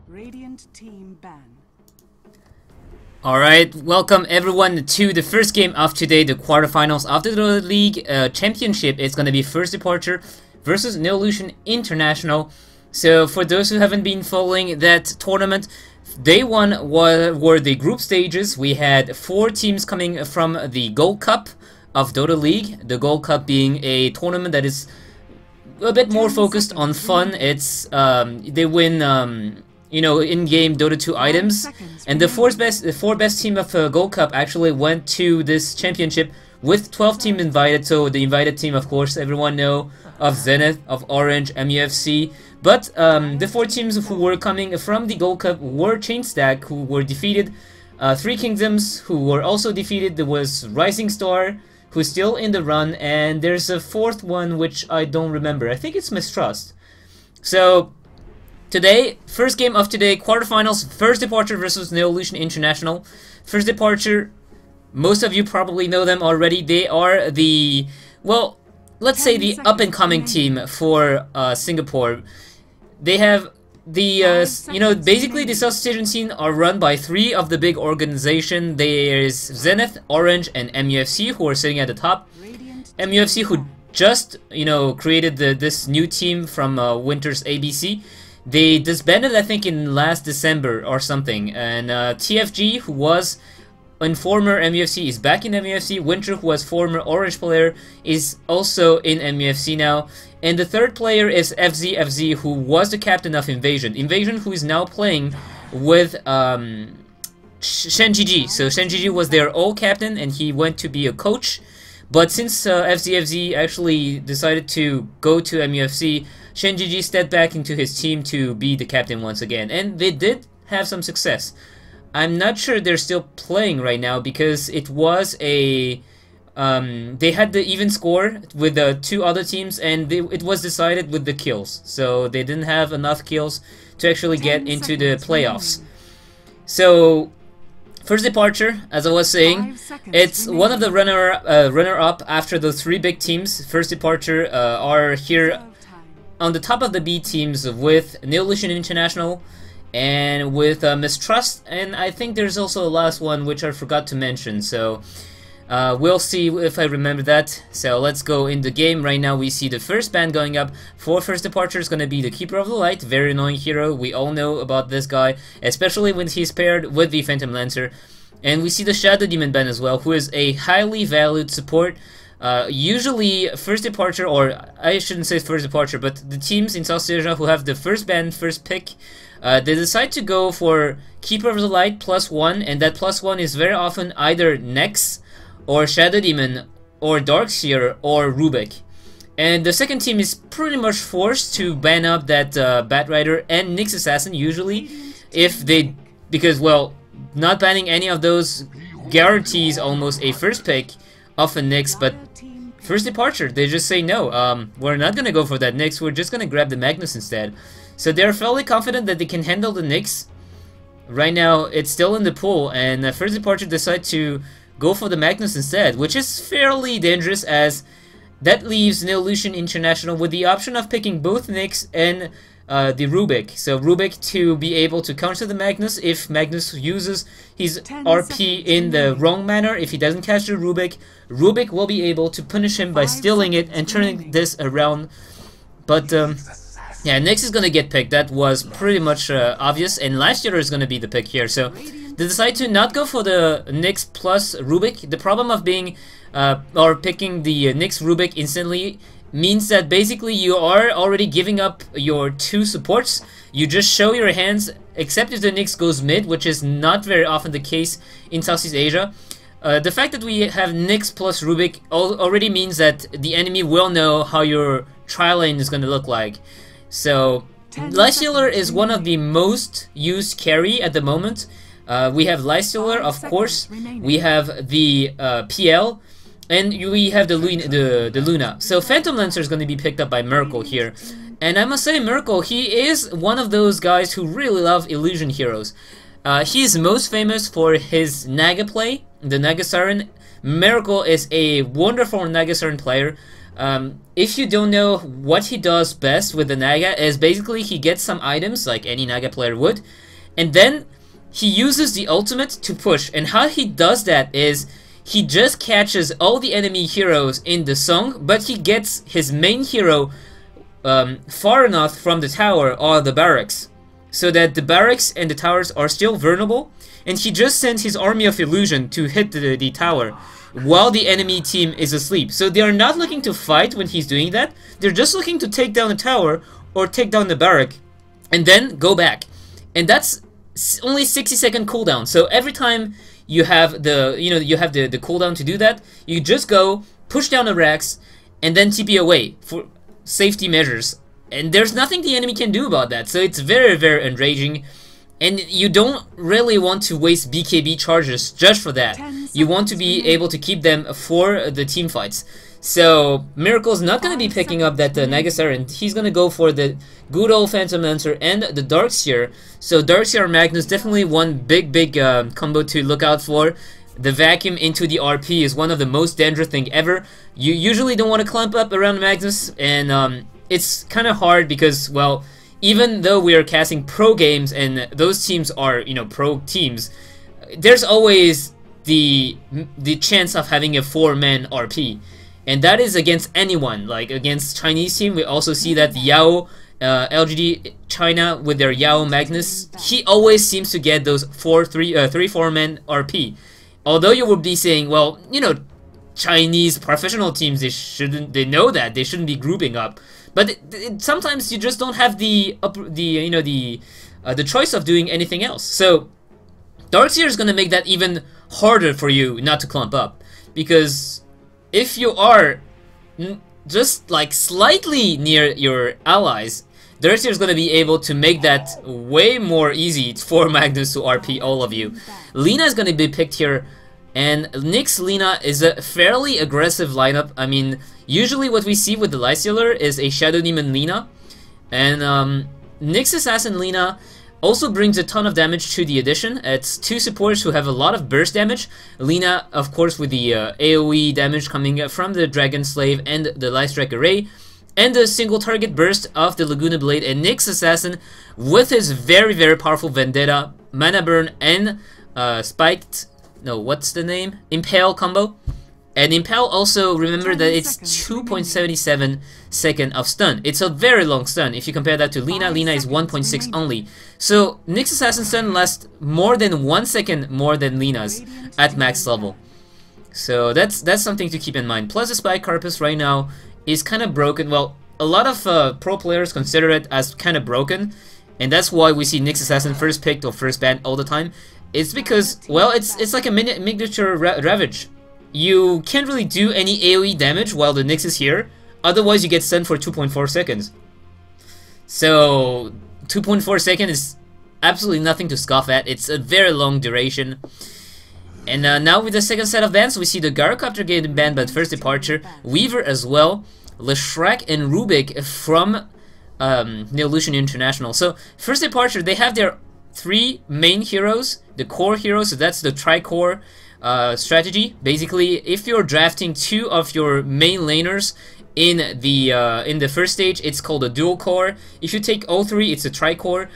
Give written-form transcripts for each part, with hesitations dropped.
Radiant team ban. Alright, welcome everyone to the first game of today, the quarterfinals of the Dota League Championship. It's gonna be First Departure versus Neolution International. So for those who haven't been following that tournament, day one were the group stages. We had 4 teams coming from the Gold Cup of Dota League. The Gold Cup being a tournament that is a bit more focused on fun. It's they win you know, in-game Dota 2 items, and the four best team of Gold Cup actually went to this championship with 12 teams invited. So the invited team, of course, everyone know of Zenith, of Orange, MUFC, but the 4 teams who were coming from the Gold Cup were Chainstack, who were defeated, 3 Kingdoms, who were also defeated. There was Rising Star, who's still in the run, and there's a 4th one which I don't remember. I think it's Mistrust. So today, first game of today, quarterfinals, First Departure versus Neolution International. First Departure, most of you probably know them already. They are the, well, let's say the up-and-coming team for Singapore. They have the, you know, basically the South Asian scene are run by 3 of the big organizations. There is Zenith, Orange, and MUFC, who are sitting at the top. MUFC, who just, you know, created this new team from Winter's ABC. They disbanded, I think, in last December or something, and TFG, who was in former MUFC, is back in MUFC. Winter, who was former Orange player, is also in MUFC now. And the 3rd player is FZ, who was the captain of Invasion, who is now playing with ShenGG. So ShenGG was their old captain, and he went to be a coach. But since FZ actually decided to go to MUFC, ShenGG stepped back into his team to be the captain once again, and they did have some success. I'm not sure they're still playing right now because it was a they had the even score with the 2 other teams, and it was decided with the kills, so they didn't have enough kills to actually get into the playoffs. So First Departure, as I was saying, it's one of the runner-up after the 3 big teams. First Departure are here on the top of the B teams with Neolution International and with Mistrust, and I think there's also a last one which I forgot to mention, so we'll see if I remember that. So let's go in the game. Right now we see the first ban going up for First Departure is going to be the Keeper of the Light, very annoying hero. We all know about this guy, especially when he's paired with the Phantom Lancer. And we see the Shadow Demon ban as well, who is a highly valued support. Usually First Departure, or I shouldn't say First Departure, but the teams in South Asia who have the first ban, first pick, they decide to go for Keeper of the Light +1, and that +1 is very often either Nex, or Shadow Demon, or Darkseer, or Rubik. And the second team is pretty much forced to ban up that Bat Rider and Nyx Assassin usually, if they, because, well, not banning any of those guarantees almost a first pick of a Nyx, but First Departure, they just say no, we're not gonna go for that Nyx, we're just gonna grab the Magnus instead. So they're fairly confident that they can handle the Nyx. Right now, it's still in the pool, and First Departure decide to go for the Magnus instead, which is fairly dangerous, as that leaves Neolution International with the option of picking both Nyx and the Rubik. So Rubik to be able to counter the Magnus if Magnus uses his RP in the wrong manner. If he doesn't catch the Rubik, Rubik will be able to punish him by stealing it and turning this around. But yeah, Nyx is gonna get picked. That was pretty much obvious, and last year is gonna be the pick here. So they decide to not go for the Nyx plus Rubik. The problem of being or picking the Nyx Rubik instantly means that basically you are already giving up your 2 supports. You just show your hands, except if the Nyx goes mid, which is not very often the case in Southeast Asia. The fact that we have Nyx plus Rubik already means that the enemy will know how your tri-lane is going to look like. So Lifestealer is one of the most used carry at the moment. We have Lifestealer, of course, we have the PL, and we have the Luna. So Phantom Lancer is going to be picked up by Merkel here. And I must say, Merkel, he is one of those guys who really love illusion heroes. He is most famous for his Naga play, the Naga Siren. Merkel is a wonderful Naga Siren player. If you don't know, what he does best with the Naga is basically he gets some items like any Naga player would, and then he uses the ultimate to push. And how he does that is he just catches all the enemy heroes in the song, but he gets his main hero far enough from the tower or the barracks, so that the barracks and the towers are still vulnerable, and he just sends his army of illusion to hit the tower while the enemy team is asleep. So they are not looking to fight when he's doing that, they're just looking to take down the tower or take down the barrack and then go back. And that's only 60-second cooldown. So every time you have the the cooldown to do that, you just go push down the racks and then TP away for safety measures. And there's nothing the enemy can do about that. So it's very, very enraging. And you don't really want to waste BKB charges just for that. You want to be able to keep them for the team fights. So Miracle's not going to be picking up that Nagasar, and he's going to go for the good old Phantom Lancer and the Darkseer. So Darkseer Magnus, definitely one big combo to look out for. The vacuum into the RP is one of the most dangerous thing ever. You usually don't want to clump up around Magnus, and it's kind of hard because, well, even though we are casting pro games and those teams are, pro teams, there's always the chance of having a 4-man RP. And that is against anyone. Like against Chinese team, we also see that Yao, LGD China with their Yao Magnus, he always seems to get those 3-4-man RP. Although you would be saying, well, Chinese professional teams, they know that they shouldn't be grouping up. But sometimes you just don't have the choice of doing anything else. So Darkseer is gonna make that even harder for you not to clump up, because if you are just like slightly near your allies, Darkseer is gonna be able to make that way more easy for Magnus to RP all of you. Lina is gonna be picked here, and Nyx Lina is a fairly aggressive lineup. I mean, usually what we see with the Lifestealer is a Shadow Demon Lina, and Nyx Assassin Lina also brings a ton of damage to the addition. It's two supporters who have a lot of burst damage. Lina, of course, with the AoE damage coming from the Dragon Slave and the Lifestrike Array, and the single target burst of the Laguna Blade, and Nyx Assassin with his very, very powerful Vendetta, Mana Burn, and Impale combo. And Impale also, remember that it's 2.77 second of stun. It's a very long stun. If you compare that to Lina, Lina is 1.6 only. So Nyx Assassin stun lasts more than 1 second more than Lina's at max level. So that's something to keep in mind. Plus the Spike Carpus right now is kind of broken. Well, a lot of pro players consider it as kind of broken, and that's why we see Nyx Assassin first picked or first banned all the time. It's because, well, it's like a miniature Ravage. You can't really do any AoE damage while the Nyx is here, otherwise you get stunned for 2.4 seconds. So 2.4 seconds is absolutely nothing to scoff at. It's a very long duration. And now with the second set of bans, we see the Gyrocopter getting banned by the first departure, Weaver as well, Leshrac and Rubik from Neolution International. So first departure, they have their 3 main heroes, the core heroes, so that's the tri-core strategy. Basically, if you're drafting 2 of your main laners in the first stage, it's called a dual core. If you take all 3, it's a tri-core.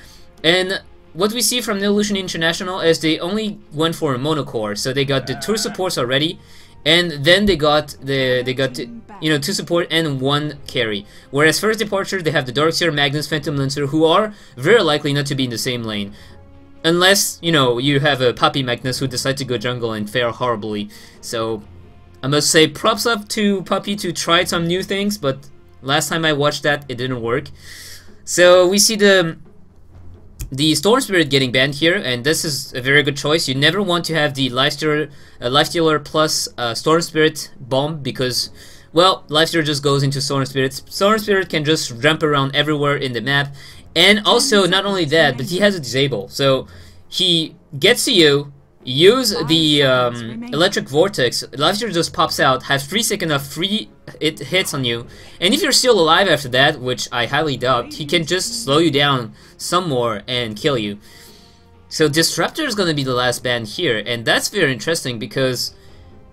And what we see from Neolution International is they only went for a monocore, so they got the 2 supports already, and then they got 2 support and 1 carry. Whereas first departure, they have the Darkseer, Magnus, Phantom Lancer, who are very likely not to be in the same lane. Unless, you have a Puppy Magnus who decides to go jungle and fare horribly. So, I must say props up to Puppy to try some new things, but last time I watched that, it didn't work. So, we see the Storm Spirit getting banned here, and this is a very good choice. You never want to have the Lifestealer plus Storm Spirit bomb, because, well, Lifestealer just goes into Storm Spirit. Storm Spirit can just jump around everywhere in the map. And also, not only that, but he has a disable. So, he gets to you, use the Electric Vortex, Lifestealer just pops out, has 3 seconds of free hits on you, and if you're still alive after that, which I highly doubt, he can just slow you down some more and kill you. So Disruptor is going to be the last ban here, and that's very interesting because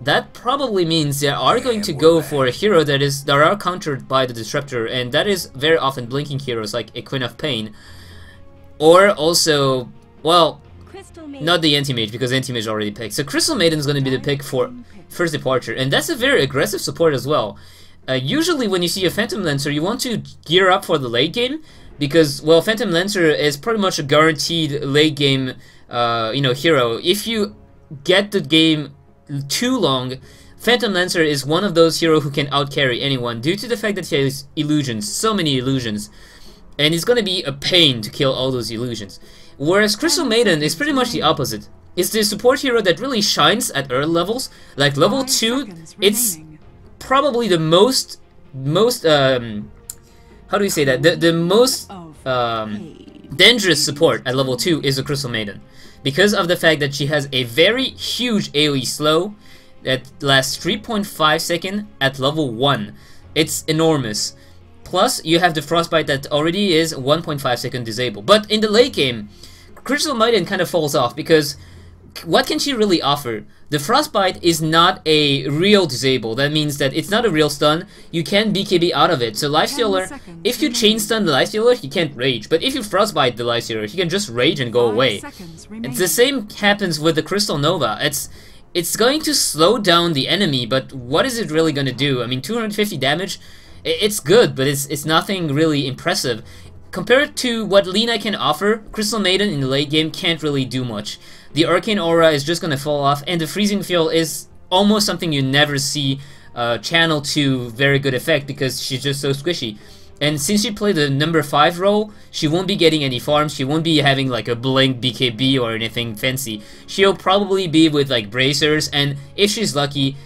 that probably means they are going to go for a hero that are countered by the Disruptor, and that is very often blinking heroes like a Queen of Pain, or also, well, not the Anti-Mage, because Anti-Mage already picked. So Crystal Maiden is going to be the pick for first departure, and that's a very aggressive support as well. Usually when you see a Phantom Lancer, you want to gear up for the late game, because, well, Phantom Lancer is pretty much a guaranteed late game, hero. If you get the game too long, Phantom Lancer is one of those heroes who can outcarry anyone due to the fact that he has illusions, so many illusions, and it's gonna be a pain to kill all those illusions. Whereas Crystal Maiden is pretty much the opposite. It's the support hero that really shines at early levels, like level 2. It's probably the most how do we say that? The most dangerous support at level 2 is a Crystal Maiden, because of the fact that she has a very huge AoE slow that lasts 3.5 seconds at level 1. It's enormous. Plus, you have the Frostbite that already is 1.5 second disabled. But in the late game, Crystal Maiden kind of falls off, because what can she really offer? The Frostbite is not a real disable. That means that it's not a real stun. You can BKB out of it. So Lifestealer, if you chain stun the Lifestealer, he can't rage. But if you Frostbite the Lifestealer, he can just rage and go away. It's the same happens with the Crystal Nova. It's going to slow down the enemy, but what is it really going to do? I mean, 250 damage, it's good, but it's nothing really impressive. Compared to what Lina can offer, Crystal Maiden in the late game can't really do much. The Arcane Aura is just gonna fall off, and the Freezing Field is almost something you never see channel to very good effect, because she's just so squishy. And since she played the number 5 role, she won't be getting any farms, she won't be having like a blink BKB or anything fancy. She'll probably be with like bracers, and if she's lucky,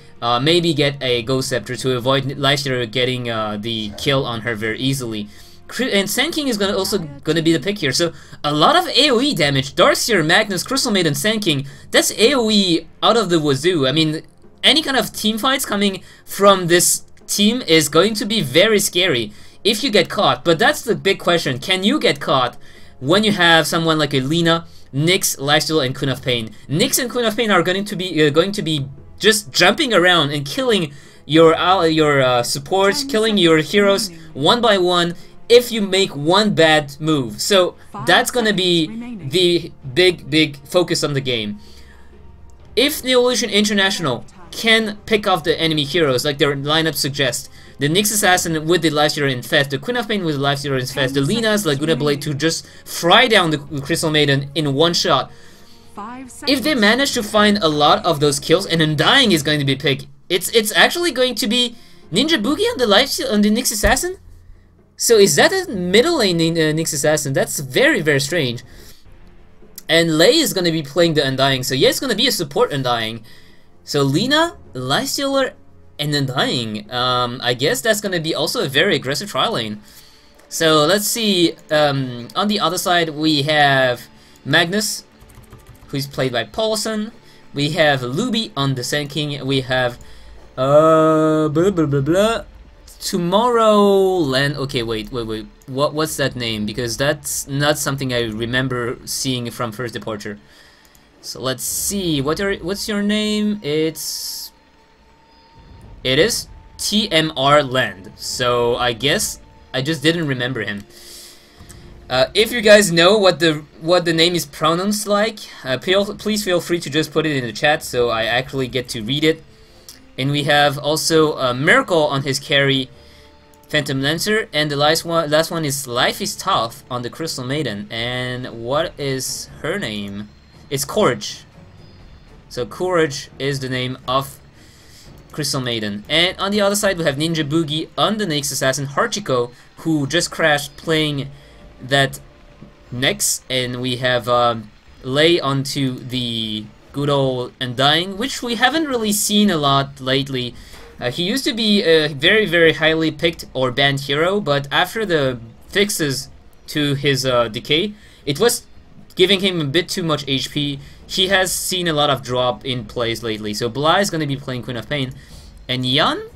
maybe get a Ghost Scepter to avoid Lifestealer getting the kill on her very easily. And Sand King is also gonna be the pick here, so a lot of AoE damage. Darkseer, Magnus, Crystal Maiden, Sand King, that's AoE out of the wazoo. I mean, any kind of team fights coming from this team is going to be very scary if you get caught. But that's the big question, can you get caught when you have someone like a Lina, Nyx, Lifesteal, and Queen of Pain? Nyx and Queen of Pain are going to be just jumping around and killing your supports, killing your heroes one by one, if you make one bad move. So that's gonna be the big focus on the game. If Neolution International can pick off the enemy heroes like their lineup suggests, the Nyx Assassin with the Lifestealer Infest, the Queen of Pain with the Lifestealer Infest, the Lina's Laguna Blade to just fry down the Crystal Maiden in one shot. If they manage to find a lot of those kills, and Undying is going to be picked, it's actually going to be Ninja Boogie on the Nyx Assassin? So is that a middle lane Nyx Assassin? That's very, very strange. And Lei is going to be playing the Undying, so yeah, it's going to be a support Undying. So Lina, Lifestealer, and Undying. I guess that's going to be also a very aggressive trial lane. So let's see, on the other side we have Magnus, who's played by Paulson. We have Luby on the Sand King. We have Tomorrowland. Okay, wait. What's that name? Because that's not something I remember seeing from first departure. So let's see. What's your name? It is TMR Land. So I guess I just didn't remember him. If you guys know what the name is pronounced like, please feel free to just put it in the chat so I actually get to read it. And we have also Miracle on his carry, Phantom Lancer, and the last one is Life is Tough on the Crystal Maiden. And what is her name? It's Courage. So Courage is the name of Crystal Maiden. And on the other side we have Ninja Boogie on the Nyx Assassin, Hachiko, who just crashed playing that Nyx, and we have Lei onto the good old Undying, which we haven't really seen a lot lately. He used to be a very, very highly picked or banned hero, but after the fixes to his decay, it was giving him a bit too much HP. He has seen a lot of drop in plays lately. So Bly is going to be playing Queen of Pain. And Yan?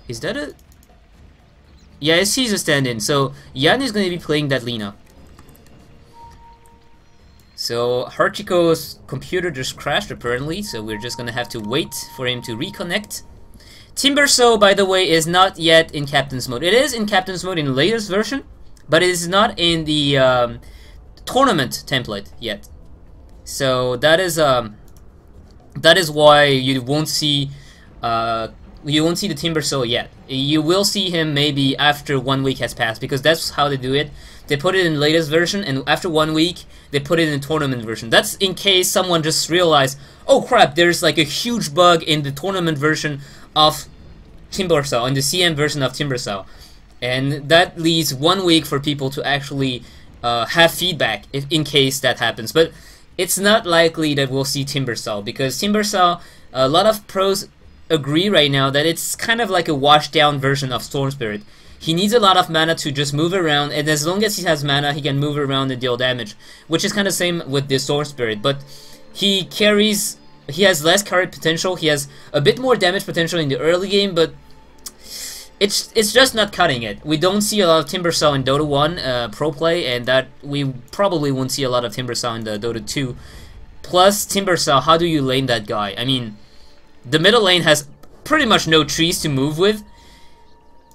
Is that a... Yes, he's a stand-in. So Yan is going to be playing that Lina. So Hachiko's computer just crashed apparently, so we're just gonna have to wait for him to reconnect. Timbersaw, by the way, is not yet in Captain's mode. It is in Captain's mode in the latest version, but it is not in the tournament template yet. So that is why you won't see the Timbersaw yet. You will see him maybe after 1 week has passed, because that's how they do it. They put it in the latest version, and after 1 week, they put it in tournament version. That's in case someone just realized, oh crap, there's like a huge bug in the tournament version of Timbersaw, in the CM version of Timbersaw. And that leaves 1 week for people to actually have feedback in case that happens. But it's not likely that we'll see Timbersaw, because Timbersaw, a lot of pros agree right now that it's kind of like a washed down version of Storm Spirit. He needs a lot of mana to just move around, and as long as he has mana, he can move around and deal damage, which is kind of same with the Storm Spirit. But he has less carry potential, he has a bit more damage potential in the early game, but it's just not cutting it. We don't see a lot of Timbersaw in Dota 1 pro play, and that we probably won't see a lot of Timbersaw in the Dota 2. Plus, Timbersaw, how do you lane that guy? I mean, the middle lane has pretty much no trees to move with.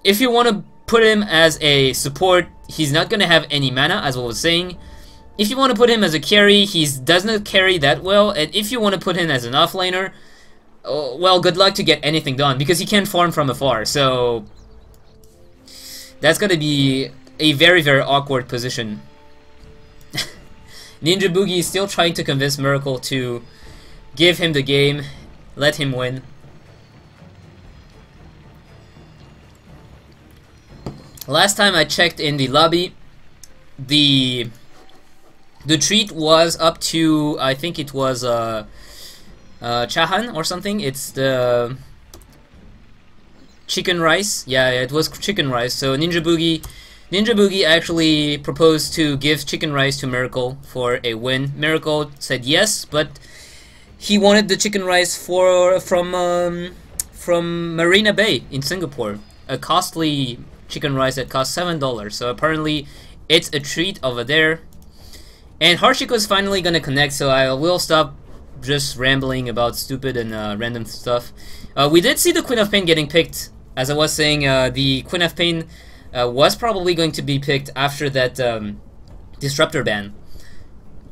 If you want to put him as a support, he's not going to have any mana, as I was saying. If you want to put him as a carry, he does not carry that well. And if you want to put him as an offlaner, well, good luck to get anything done, because he can't farm from afar. So that's going to be a very, very awkward position. Ninja Boogie is still trying to convince Miracle to give him the game, let him win. Last time I checked in the lobby, the treat was up to, I think it was chahan or something. It's the chicken rice. Yeah, it was chicken rice. So Ninja Boogie actually proposed to give chicken rice to Miracle for a win. Miracle said yes, but he wanted the chicken rice from Marina Bay in Singapore, a costly chicken rice that costs $7. So apparently it's a treat over there. And Hachiko is finally gonna connect, so I will stop just rambling about stupid and random stuff. We did see the Queen of Pain getting picked. As I was saying, the Queen of Pain was probably going to be picked after that Disruptor ban,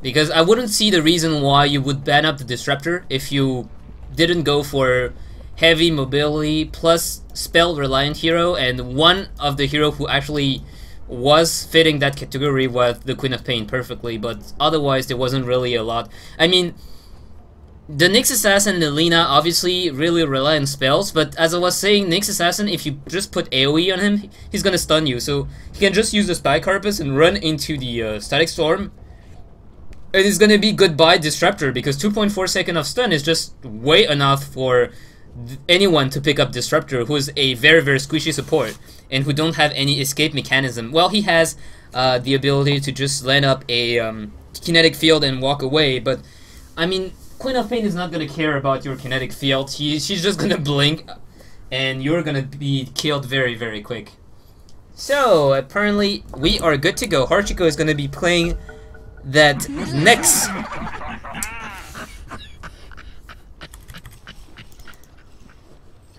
because I wouldn't see the reason why you would ban up the Disruptor if you didn't go for heavy mobility plus spell reliant hero, and one of the hero who actually was fitting that category was the Queen of Pain perfectly, but otherwise there wasn't really a lot. I mean, the Nyx Assassin and the Lina obviously really rely on spells, but as I was saying, Nyx Assassin, if you just put AoE on him, he's gonna stun you, so he can just use the Spy Carpus and run into the Static Storm, and it's gonna be goodbye Disruptor, because 2.4 seconds of stun is just way enough for anyone to pick up Disruptor, who is a very, very squishy support and who don't have any escape mechanism. Well, he has the ability to just land up a kinetic field and walk away, but I mean, Queen of Pain is not gonna care about your kinetic field. She's just gonna blink and you're gonna be killed very, very quick. So apparently we are good to go. Hachiko is gonna be playing that next.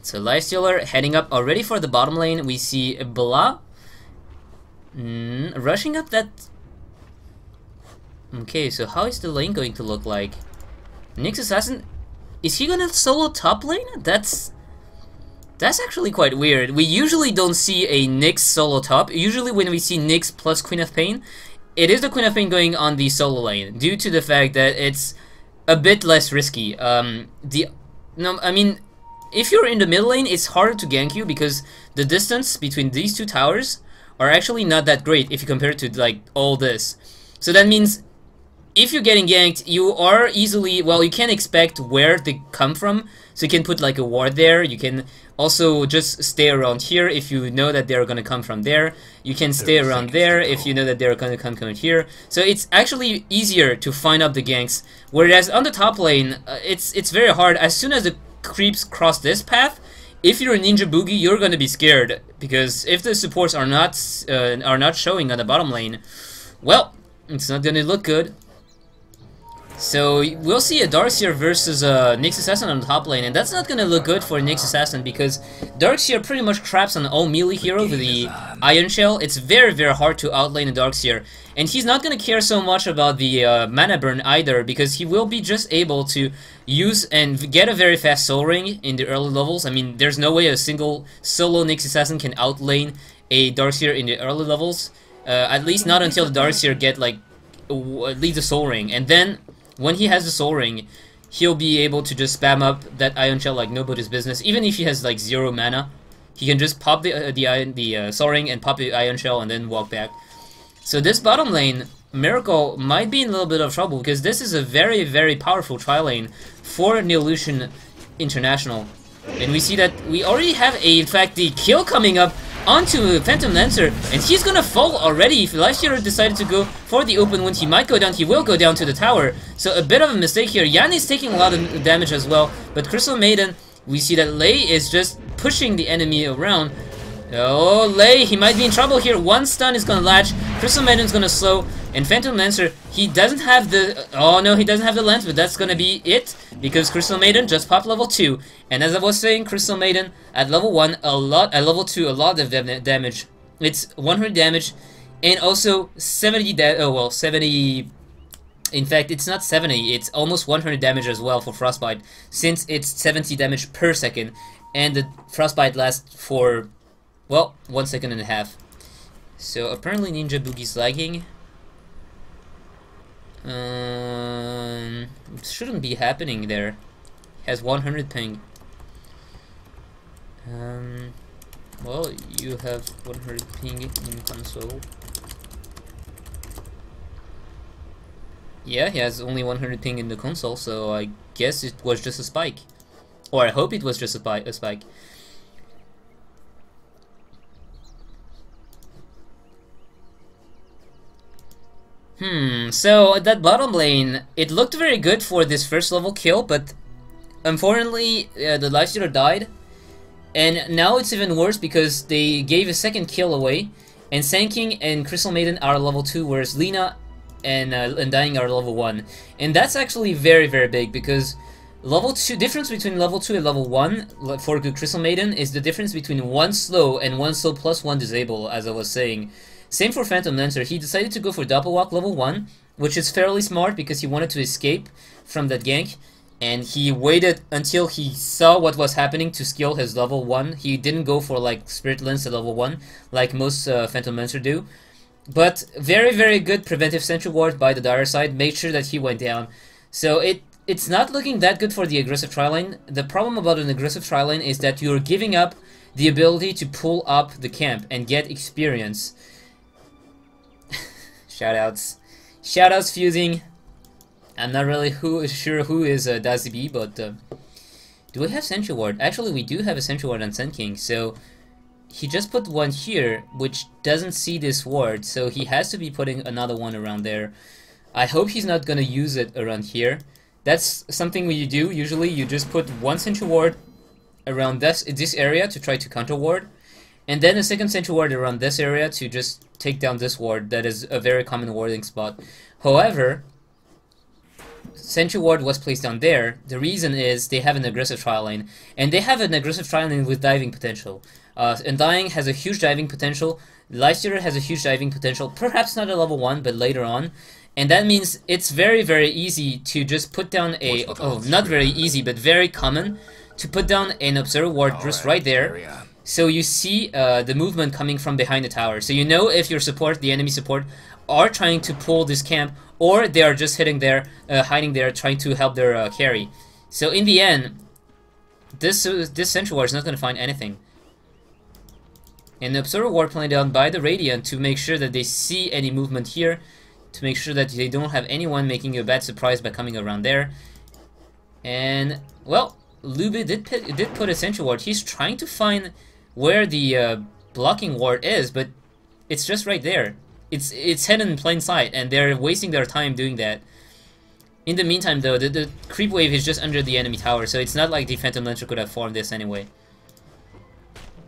So Lifestealer heading up already for the bottom lane. We see Bala rushing up that. Okay, so how is the lane going to look like? Nyx Assassin, is he gonna solo top lane? That's actually quite weird. We usually don't see a Nyx solo top. Usually when we see Nyx plus Queen of Pain, it is the Queen of Pain going on the solo lane, due to the fact that it's a bit less risky. I mean, if you're in the middle lane, it's harder to gank you because the distance between these two towers are actually not that great if you compare it to like all this. So that means if you're getting ganked, you are easily, well, you can't expect where they come from, so you can put like a ward there. You can also just stay around here if you know that they're gonna come from there. You can stay around there if you know that they're gonna come here. So it's actually easier to find out the ganks, whereas on the top lane, it's very hard. As soon as the creeps cross this path, if you're a Ninja Boogie, you're gonna be scared, because if the supports are not showing on the bottom lane, well, it's not gonna look good. So we'll see a Darkseer versus Nyx Assassin on the top lane, and that's not gonna look good for Nyx Assassin because Darkseer pretty much traps on all melee hero with the Iron Shell. It's very hard to outlane a Darkseer, and he's not gonna care so much about the mana burn either because he will be just able to use and get a very fast Soul Ring in the early levels. I mean, there's no way a single solo Nyx Assassin can outlane a Darkseer in the early levels, at least not until the Darkseer get like leads a Soul Ring, and then when he has the Soul Ring, he'll be able to just spam up that Iron Shell like nobody's business. Even if he has like 0 mana, he can just pop the Soul Ring and pop the Iron Shell and then walk back. So this bottom lane, Miracle might be in a little bit of trouble because this is a very powerful tri-lane for Neolution International. And we see that we already have in fact, the kill coming up onto Phantom Lancer, and he's gonna fall already. If Lifestealer decided to go for the open wound, he might go down, he will go down to the tower. So a bit of a mistake here. Yan is taking a lot of damage as well, but Crystal Maiden, we see that Lei is just pushing the enemy around. Oh, Lei, he might be in trouble here. One stun is gonna latch, Crystal Maiden's gonna slow, and Phantom Lancer, he doesn't have the... Oh no, he doesn't have the lens, but that's gonna be it, because Crystal Maiden just popped level 2. And as I was saying, Crystal Maiden at level 1, a lot, at level 2, a lot of damage. It's 100 damage, and also 70 70... In fact, it's not 70, it's almost 100 damage as well for Frostbite, since it's 70 damage per second, and the Frostbite lasts for, well, 1.5 seconds. So apparently Ninja Boogie's lagging. It shouldn't be happening there. Has 100 ping. Well, you have 100 ping in console. Yeah, he has only 100 ping in the console, so I guess it was just a spike. Or I hope it was just a spike. So that bottom lane, it looked very good for this first level kill, but unfortunately the Lifestealer died, and now it's even worse because they gave a second kill away, and Sand and Crystal Maiden are level 2, whereas Lina and Undying are level 1, and that's actually very big because level 2 difference between level 2 and level 1 for the Crystal Maiden is the difference between 1 slow and 1 slow plus 1 disable, as I was saying. Same for Phantom Lancer. He decided to go for double walk level 1, which is fairly smart because he wanted to escape from that gank, and he waited until he saw what was happening to skill his level 1. He didn't go for like Spirit Lens at level 1 like most Phantom Lancer do. But very good preventive Sentry Ward by the Dire side made sure that he went down. So it's not looking that good for the aggressive tri-lane. The problem about an aggressive tri-lane is that you're giving up the ability to pull up the camp and get experience. Shoutouts. Shoutouts Fusing. I'm not really sure who is Dazi B, but do we have Sentry Ward? Actually, we do have a Sentry Ward on Sand King, so he just put one here, which doesn't see this ward, so he has to be putting another one around there. I hope he's not gonna use it around here. That's something you do. Usually, you just put one Sentry Ward around this area to try to counter ward, and then a second Sentry Ward around this area to just take down this ward. That is a very common warding spot. However, Sentry Ward was placed down there. The reason is they have an aggressive trial lane, and they have an aggressive trial lane with diving potential. Undying has a huge diving potential. Lifestealer has a huge diving potential, perhaps not at level 1, but later on. And that means it's very easy to just put down a... not very easy, but very common to put down an Observer Ward just right there. So you see the movement coming from behind the tower. So you know if your support, the enemy support, are trying to pull this camp, or they are just hitting there, hiding there, trying to help their carry. So in the end, this Sentry Ward is not going to find anything. And the Observer Ward playing down by the Radiant to make sure that they see any movement here, to make sure that they don't have anyone making a bad surprise by coming around there. And, well, Lube did put a Sentry Ward. He's trying to find where the blocking ward is, but it's just right there. It's hidden in plain sight, and they're wasting their time doing that. In the meantime, though, the creep wave is just under the enemy tower, so it's not like the Phantom Lancer could have formed this anyway.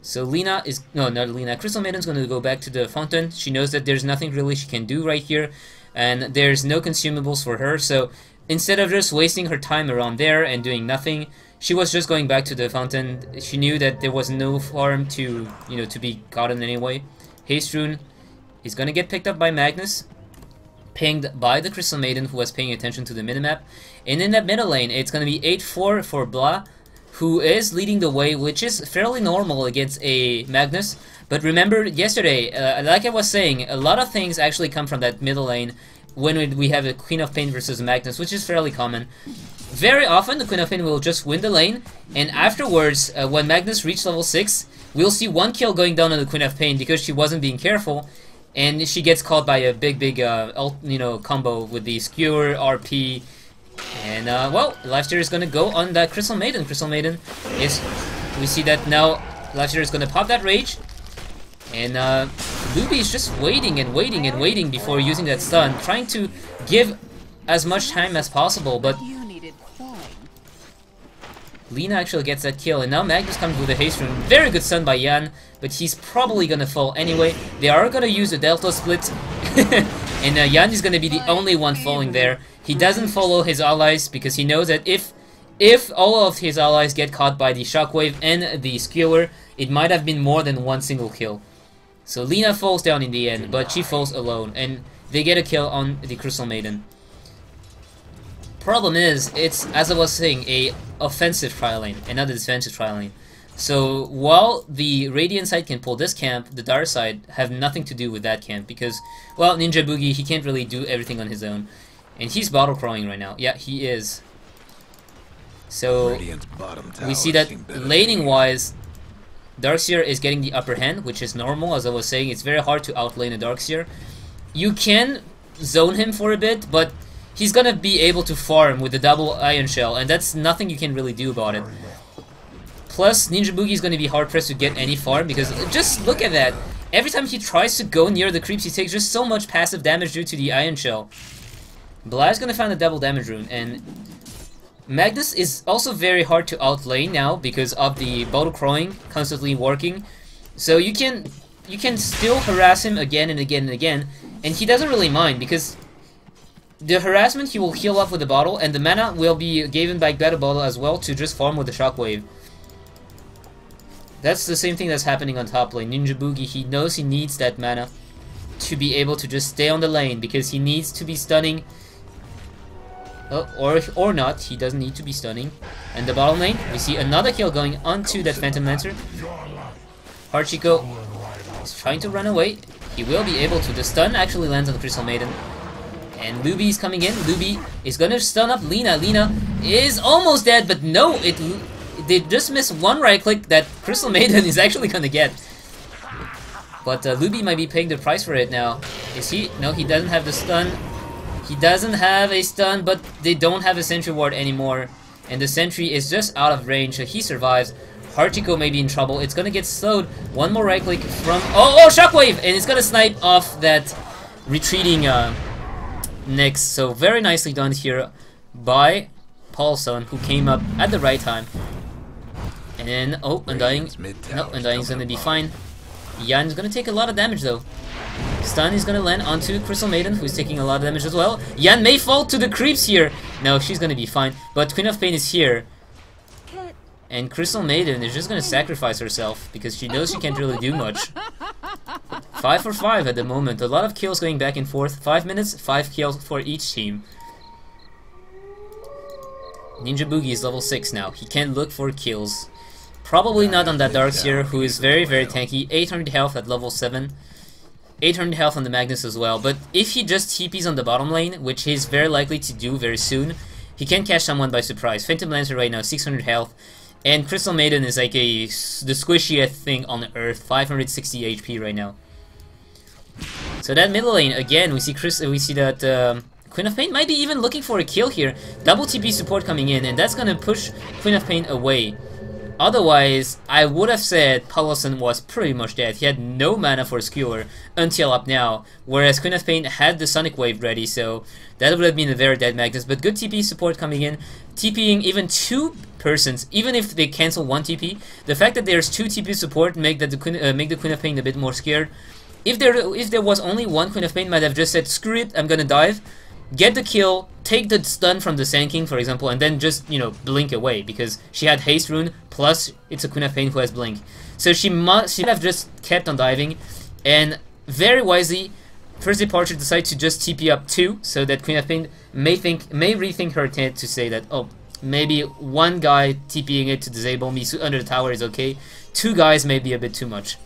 So Lina is... no, not Lina. Crystal Maiden's going to go back to the fountain. She knows that there's nothing really she can do right here, and there's no consumables for her, so instead of just wasting her time around there and doing nothing, she was just going back to the fountain. She knew that there was no farm to, you know, to be gotten anyway. Haste Rune is gonna get picked up by Magnus, pinged by the Crystal Maiden, who was paying attention to the minimap. And in that middle lane, it's gonna be 8-4 for Blah, who is leading the way, which is fairly normal against a Magnus. But remember, yesterday, like I was saying, a lot of things actually come from that middle lane when we have a Queen of Pain versus Magnus, which is fairly common. Very often, the Queen of Pain will just win the lane, and afterwards, when Magnus reaches level 6, we'll see one kill going down on the Queen of Pain because she wasn't being careful, and she gets caught by a big, you know, combo with the Skewer, RP, and, well, Lifesteal is gonna go on that Crystal Maiden. Crystal Maiden is... We see that now Lifesteal is gonna pop that Rage, and, Luby is just waiting and waiting and waiting before using that stun, trying to give as much time as possible, but Lina actually gets that kill, and now Magnus comes with a haste rune. Very good stun by Yan, but he's probably gonna fall anyway. They are gonna use a delta split, and Yan is gonna be the only one falling there. He doesn't follow his allies because he knows that if all of his allies get caught by the shockwave and the skewer, it might have been more than one single kill. So Lina falls down in the end, but she falls alone, and they get a kill on the Crystal Maiden. Problem is, it's, as I was saying, a offensive tri lane and not a defensive tri lane. So while the Radiant side can pull this camp, the Dark side have nothing to do with that camp because, well, Ninja Boogie, he can't really do everything on his own. And he's bottle crawling right now. Yeah, he is. So we see that laning wise, Darkseer is getting the upper hand, which is normal. As I was saying, it's very hard to outlane a Darkseer. You can zone him for a bit, but he's gonna be able to farm with the double Iron Shell, and that's nothing you can really do about it. Plus, Ninja Boogie is gonna be hard pressed to get any farm because just look at that. Every time he tries to go near the creeps, he takes just so much passive damage due to the Iron Shell. Blah is gonna find a double damage rune, and Magnus is also very hard to outlane now because of the bottle crawling constantly working. So you can still harass him again and again and again, and he doesn't really mind because the harassment he will heal up with the bottle, and the mana will be given by Battle Bottle as well to just farm with the shockwave. That's the same thing that's happening on top lane. Ninja Boogie, he knows he needs that mana to be able to just stay on the lane because he needs to be stunning. Or not, he doesn't need to be stunning. And the bottom lane, we see another kill going onto that Phantom Lancer. Hachiko is trying to run away. He will be able to. The stun actually lands on the Crystal Maiden. And Luby is coming in. Luby is gonna stun up Lina. Lina is almost dead, but no, they just missed one right click that Crystal Maiden is actually gonna get. But Luby might be paying the price for it now. Is he? No, he doesn't have the stun. He doesn't have a stun, but they don't have a sentry ward anymore. And the sentry is just out of range, so he survives. Hachiko may be in trouble. It's gonna get slowed. One more right click from... Oh, shockwave! And it's gonna snipe off that retreating Nyx. So very nicely done here by Paulson, who came up at the right time. And then, oh, Undying. No, Undying's gonna be fine. Yan's gonna take a lot of damage though. Stun is gonna land onto Crystal Maiden, who's taking a lot of damage as well. Yan may fall to the creeps here. No, she's gonna be fine. But Queen of Pain is here. And Crystal Maiden is just gonna sacrifice herself because she knows she can't really do much. 5 for 5 at the moment. A lot of kills going back and forth. 5 minutes, 5 kills for each team. Ninja Boogie is level 6 now. He can look for kills. Probably not on that Darkseer, who is very, very tanky. 800 health at level 7. 800 health on the Magnus as well. But if he just TPs on the bottom lane, which he's very likely to do very soon, he can catch someone by surprise. Phantom Lancer right now, 600 health. And Crystal Maiden is like the squishiest thing on earth, 560 HP right now. So that middle lane, again, we see that Queen of Pain might be even looking for a kill here. Double TP support coming in, and that's gonna push Queen of Pain away. Otherwise, I would have said Paulson was pretty much dead. He had no mana for Skewer until up now, whereas Queen of Pain had the Sonic Wave ready, so that would have been a very dead Magnus. But good TP support coming in, TPing even 2 persons, even if they cancel 1 TP. The fact that there's 2 TP support make the Queen of Pain a bit more scared. If there was only 1, Queen of Pain might have just said, screw it, I'm gonna dive. get the kill, take the stun from the Sand King, for example, and then just, you know, blink away, because she had haste rune, plus it's a Queen of Pain who has blink. So she should have just kept on diving, and very wisely, First Departure decided to just TP up 2, so that Queen of Pain may rethink her intent to say that, oh, maybe one guy TPing it to disable me under the tower is okay, 2 guys may be a bit too much.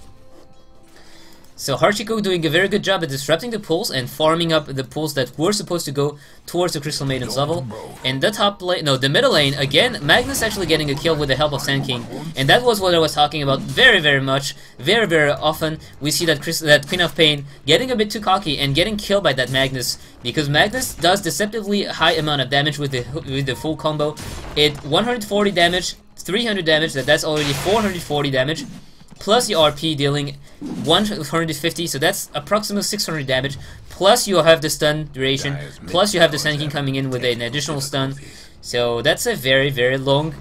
So Hachiko doing a very good job at disrupting the pulls and farming up the pulls that were supposed to go towards the Crystal Maiden's level. And the top lane, no, the middle lane, again, Magnus actually getting a kill with the help of Sand King. And that was what I was talking about very much. Very often we see that Queen of Pain getting a bit too cocky and getting killed by that Magnus, because Magnus does deceptively high amount of damage with the full combo. It 140 damage, 300 damage, that's already 440 damage. Plus the RP dealing 150, so that's approximately 600 damage. Plus you have the stun duration. Plus you have the Sand King coming in with an additional stun. So that's a very long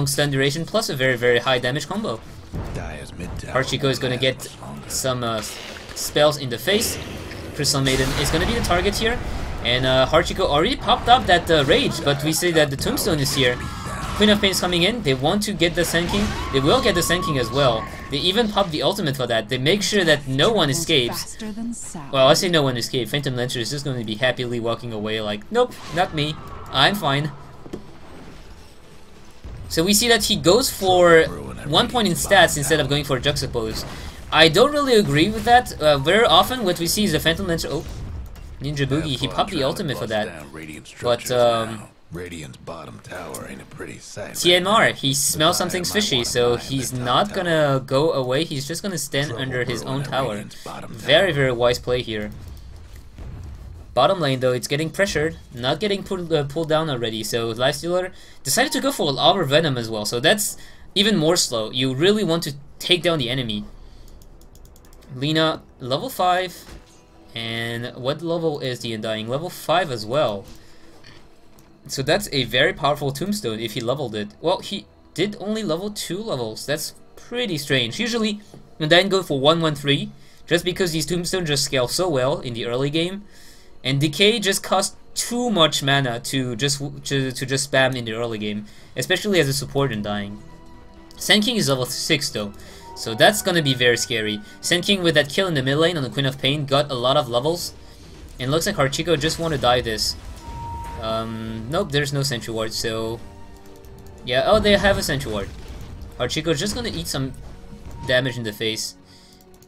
stun duration. Plus a very high damage combo. Hachiko is gonna get some spells in the face. Crystal Maiden is gonna be the target here, and Hachiko already popped up that rage, but we see that the Tombstone is here. Queen of Pain is coming in, they want to get the Sand King, they will get the Sand King as well. They even pop the ultimate for that, they make sure that no one escapes. Well, I say no one escapes, Phantom Lancer is just going to be happily walking away like, nope, not me, I'm fine. So we see that he goes for 1 point in stats instead of going for Juxtapose. I don't really agree with that, very often what we see is the Phantom Lancer, oh, Ninja Boogie, he popped the ultimate for that, but Radiant's bottom tower ain't a pretty sight. TMR, he smells something's fishy, so he's not gonna go away, he's just gonna stand under his own tower. Very wise play here. Bottom lane though, it's getting pressured, not getting pulled down already, so Lifestealer decided to go for Auber Venom as well, so that's even more slow. You really want to take down the enemy. Lina, level 5, and what level is the Undying? Level 5 as well. So that's a very powerful tombstone if he leveled it. Well, he did only level 2 levels. That's pretty strange. Usually, Undying go for 1-1-3, just because these tombstones just scale so well in the early game. And Decay just costs too much mana to just spam in the early game, especially as a support Undying. Sand King is level 6 though, so that's gonna be very scary. Sand King with that kill in the mid lane on the Queen of Pain got a lot of levels, and looks like Hachiko just want to die this. Nope, there's no Sentry Ward, so... Yeah, oh, they have a Sentry Ward. Hachiko's just gonna eat some damage in the face.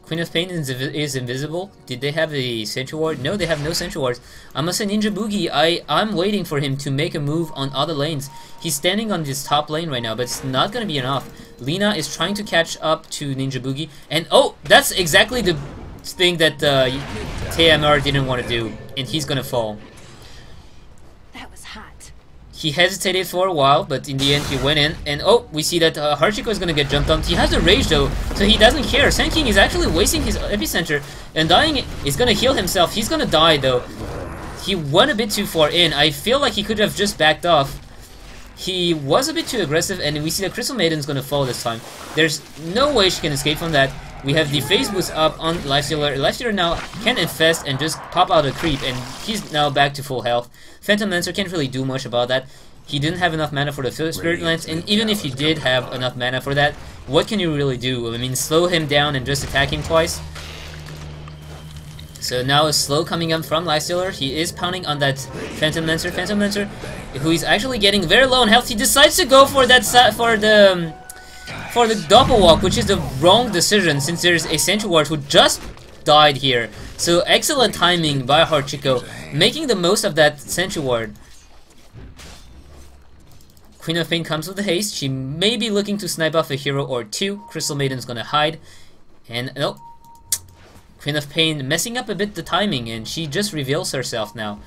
Queen of Pain is invisible. Did they have a Sentry Ward? No, they have no Sentry Wards. I must say Ninja Boogie, I'm waiting for him to make a move on other lanes. He's standing on this top lane right now, but it's not gonna be enough. Lina is trying to catch up to Ninja Boogie, and oh, that's exactly the thing that TMR didn't want to do, and he's gonna fall. He hesitated for a while, but in the end he went in, and oh, we see that Hachiko is gonna get jumped on. He has a rage though, so he doesn't care. Sand King is actually wasting his epicenter, and dying is gonna heal himself. He's gonna die though. He went a bit too far in. I feel like he could have just backed off. He was a bit too aggressive, and we see that Crystal Maiden's gonna fall this time. There's no way she can escape from that. We have the phase boost up on Lifestealer. Lifestealer now can infest and just pop out a creep, and he's now back to full health. Phantom Lancer can't really do much about that. He didn't have enough mana for the Spirit Lance, and even if he did have enough mana for that, what can you really do? I mean, slow him down and just attack him twice. So now a slow coming up from Lifestealer. He is pounding on that Phantom Lancer. Phantom Lancer, who is actually getting very low on health. He decides to go for that for the double walk, which is the wrong decision since there's a Sentry Ward who just died here. So excellent timing by Hachiko, making the most of that Sentry Ward. Queen of Pain comes with the haste. She may be looking to snipe off a hero or two. Crystal Maiden's gonna hide. And no. Queen of Pain messing up a bit the timing, and she just reveals herself now.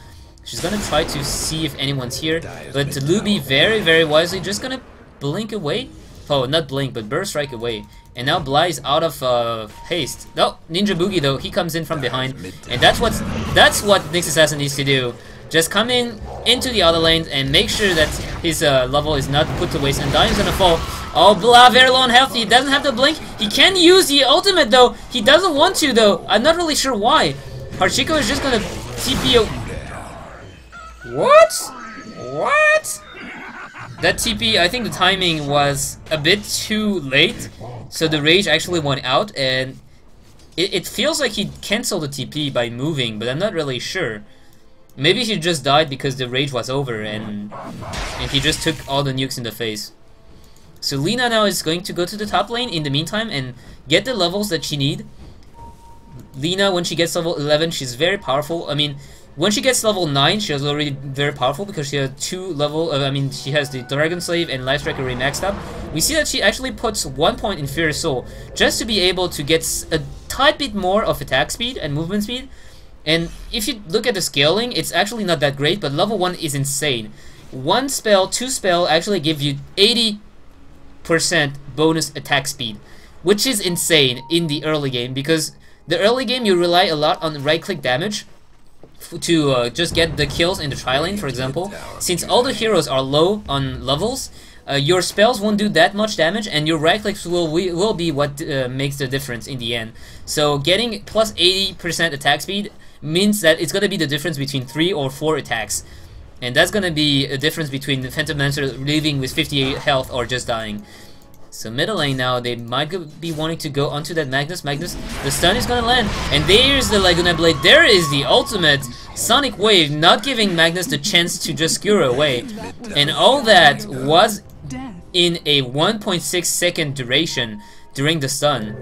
She's gonna try to see if anyone's here, but Luby very wisely just gonna blink away. Oh, not blink, but burst strike away. And now Bly is out of haste. No, Ninja Boogie though, he comes in from behind, and that's what Nyx Assassin needs to do. Just come into the other lanes and make sure that his level is not put to waste. And Dying's gonna fall. Oh, Blah, very low on health. He doesn't have the blink. He can use the ultimate though. He doesn't want to though. I'm not really sure why. Hachiko is just gonna TP What? What? That TP, I think the timing was a bit too late, so the rage actually went out, and it feels like he canceled the TP by moving, but I'm not really sure. Maybe he just died because the rage was over, and he just took all the nukes in the face. So Lina now is going to go to the top lane in the meantime and get the levels that she need. Lina, when she gets level 11, she's very powerful. I mean, when she gets level 9, she was already very powerful because she has she has the Dragon Slave and Life Striker maxed up. We see that she actually puts 1 point in Fierce Soul just to be able to get a tad bit more of attack speed and movement speed. And if you look at the scaling, it's actually not that great, but level 1 is insane. 1 spell, 2 spell actually give you 80% bonus attack speed, which is insane in the early game, because the early game you rely a lot on right-click damage to just get the kills in the tri-lane, for example. Since all the heroes are low on levels, your spells won't do that much damage, and your right clicks will be what makes the difference in the end. So getting plus 80% attack speed means that it's going to be the difference between 3 or 4 attacks. And that's going to be a difference between the Phantom Lancer leaving with 58 health or just dying. So middle lane now, they might be wanting to go onto that Magnus. The stun is gonna land, and there's the Laguna Blade. There is the ultimate Sonic Wave, not giving Magnus the chance to just skewer away. And all that was in a 1.6 second duration during the stun.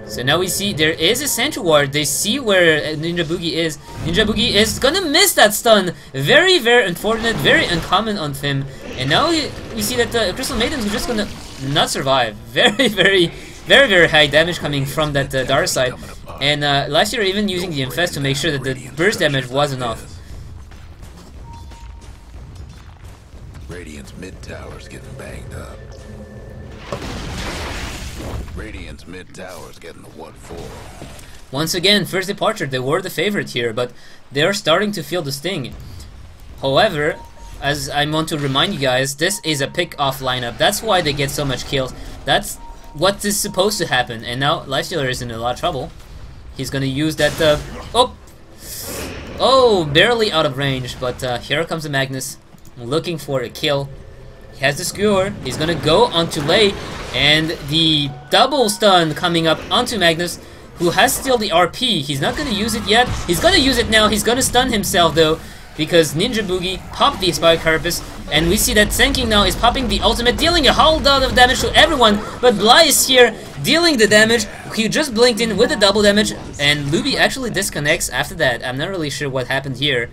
So now we see there is a Sentry Ward. They see where Ninja Boogie is. Ninja Boogie is gonna miss that stun. Very, very unfortunate, very uncommon on him. And now we see that the Crystal Maidens are just gonna not survive. Very, very, very, very high damage coming from that Dark side. And last year even using the Infest to make sure that the burst damage was enough. Radiant's mid tower's getting banged up. Radiant's mid tower's getting the what for? Once again, first departure, they were the favorite here, but they're starting to feel the sting. However, as I want to remind you guys, this is a pick-off lineup. That's why they get so much kills. That's what is supposed to happen. And now Lifestealer is in a lot of trouble. He's gonna use that. Oh, barely out of range. But here comes the Magnus, looking for a kill. He has the skewer. He's gonna go onto Lei, and the double stun coming up onto Magnus, who has still the RP. He's not gonna use it yet. He's gonna use it now. He's gonna stun himself though, because Ninja Boogie popped the Spike Carapace, and we see that Senking now is popping the ultimate, dealing a whole lot of damage to everyone, but Bly is here dealing the damage. He just blinked in with the double damage, and Luby actually disconnects after that. I'm not really sure what happened here.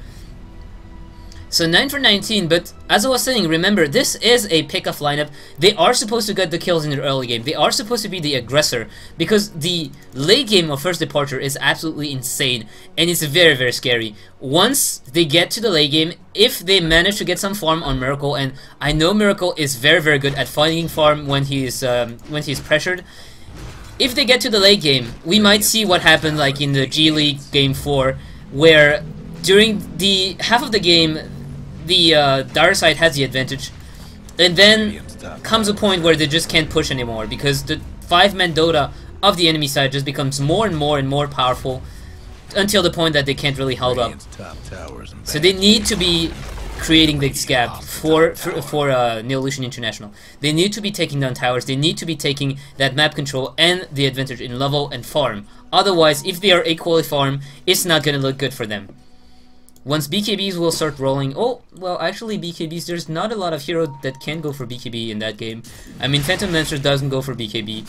So 9 for 19, but as I was saying, remember, this is a pick-off lineup. They are supposed to get the kills in the early game. They are supposed to be the aggressor, because the late game of First Departure is absolutely insane, and it's very, very scary. Once they get to the late game, if they manage to get some farm on Miracle, and I know Miracle is very, very good at finding farm when he's pressured. If they get to the late game, we might see what happened like in the G League Game 4, where during the half of the game, the Dark side has the advantage, and then comes a point where they just can't push anymore, because the 5-man Dota of the enemy side just becomes more and more and more powerful, until the point that they can't really hold up. So they need to be creating this gap for Neolution International. They need to be taking down towers, they need to be taking that map control and the advantage in level and farm. Otherwise, if they are equally farm, it's not gonna look good for them. Once BKBs will start rolling, oh, well, actually BKBs, there's not a lot of hero that can go for BKB in that game. I mean, Phantom Lancer doesn't go for BKB.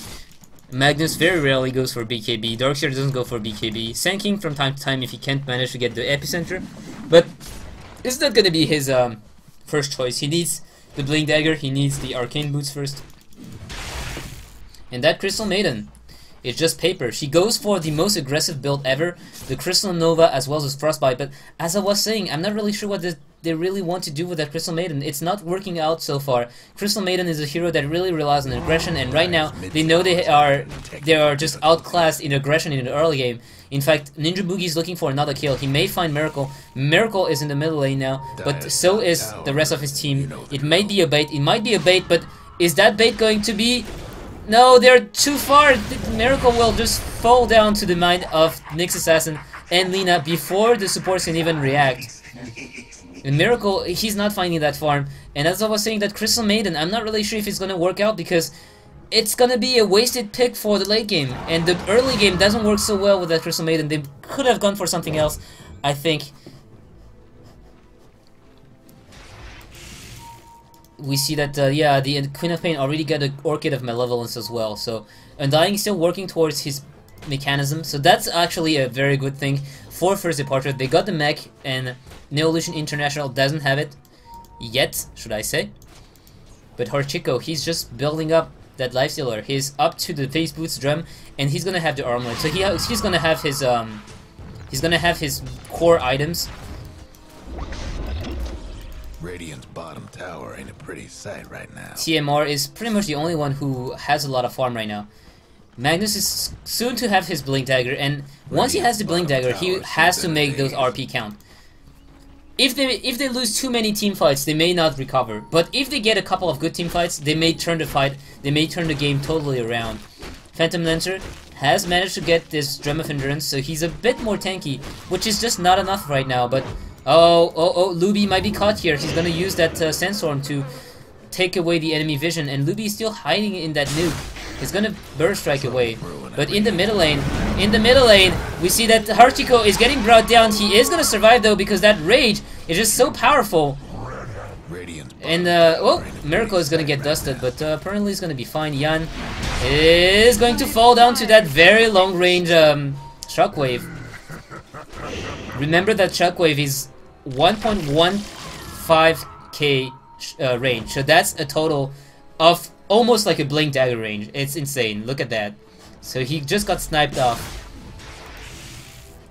Magnus very rarely goes for BKB. Darkseer doesn't go for BKB. Senking from time to time if he can't manage to get the epicenter. But it's not gonna be his first choice. He needs the Blink Dagger, he needs the Arcane Boots first. And that Crystal Maiden, it's just paper. She goes for the most aggressive build ever, the Crystal Nova as well as Frostbite, but as I was saying, I'm not really sure what they really want to do with that Crystal Maiden. It's not working out so far. Crystal Maiden is a hero that really relies on aggression, and right now they know they are just outclassed in aggression in the early game. In fact, Ninja Boogie is looking for another kill. He may find Miracle. Miracle is in the middle lane now, but so is the rest of his team. It might be a bait. It might be a bait, but is that bait going to be? No, they're too far. Miracle will just fall down to the mind of Nyx Assassin and Lina before the supports can even react. And Miracle, he's not finding that farm. And as I was saying, that Crystal Maiden, I'm not really sure if it's gonna work out because it's gonna be a wasted pick for the late game. And the early game doesn't work so well with that Crystal Maiden. They could have gone for something else, I think. We see that, yeah, the Queen of Pain already got an Orchid of Malevolence as well. So Undying is still working towards his mechanism. So that's actually a very good thing for First Departure. They got the mech, and Neolution International doesn't have it yet, should I say. But Horchiko, he's just building up that Lifestealer. He's up to the Face Boots drum, and he's gonna have the armor. So he's gonna have his core items. Radiant's bottom tower ain't a pretty sight right now. TMR is pretty much the only one who has a lot of farm right now. Magnus is soon to have his Blink Dagger, and once he has the Blink Dagger, he has to make those RP count. If they lose too many team fights, they may not recover. But if they get a couple of good team fights, they may turn the game totally around. Phantom Lancer has managed to get this Drum of Endurance, so he's a bit more tanky, which is just not enough right now. But oh, Luby might be caught here. He's gonna use that Sandstorm to take away the enemy vision, and Luby is still hiding in that nuke. He's gonna Burst Strike away. But in the middle lane, we see that Hachiko is getting brought down. He is gonna survive though, because that rage is just so powerful. And oh, Miracle is gonna get dusted, but apparently he's gonna be fine. Yan is going to fall down to that very long range Shockwave. Remember that Shockwave is 1.15k range, so that's a total of almost like a Blink Dagger range. It's insane. Look at that. So he just got sniped off.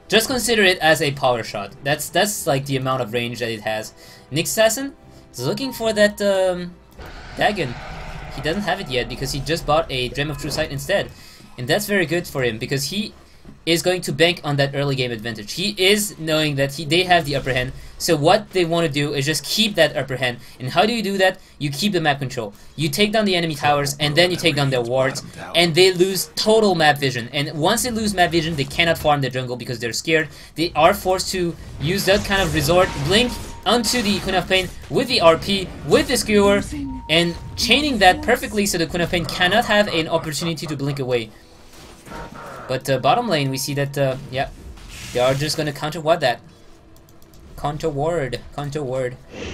Just consider it as a power shot. That's like the amount of range that it has. Nick Assassin is looking for that Dagon. He doesn't have it yet because he just bought a Gem of True Sight instead. And that's very good for him because he is going to bank on that early game advantage. He is knowing that they have the upper hand. So what they want to do is just keep that upper hand. And how do you do that? You keep the map control. You take down the enemy towers, and then you take down their wards, and they lose total map vision. And once they lose map vision, they cannot farm the jungle because they're scared. They are forced to use that kind of resort, blink onto the Queen of Pain with the RP, with the skewer, and chaining that perfectly so the Queen of Pain cannot have an opportunity to blink away. But bottom lane, we see that, yeah, they are just gonna counter-ward that. Counter-ward.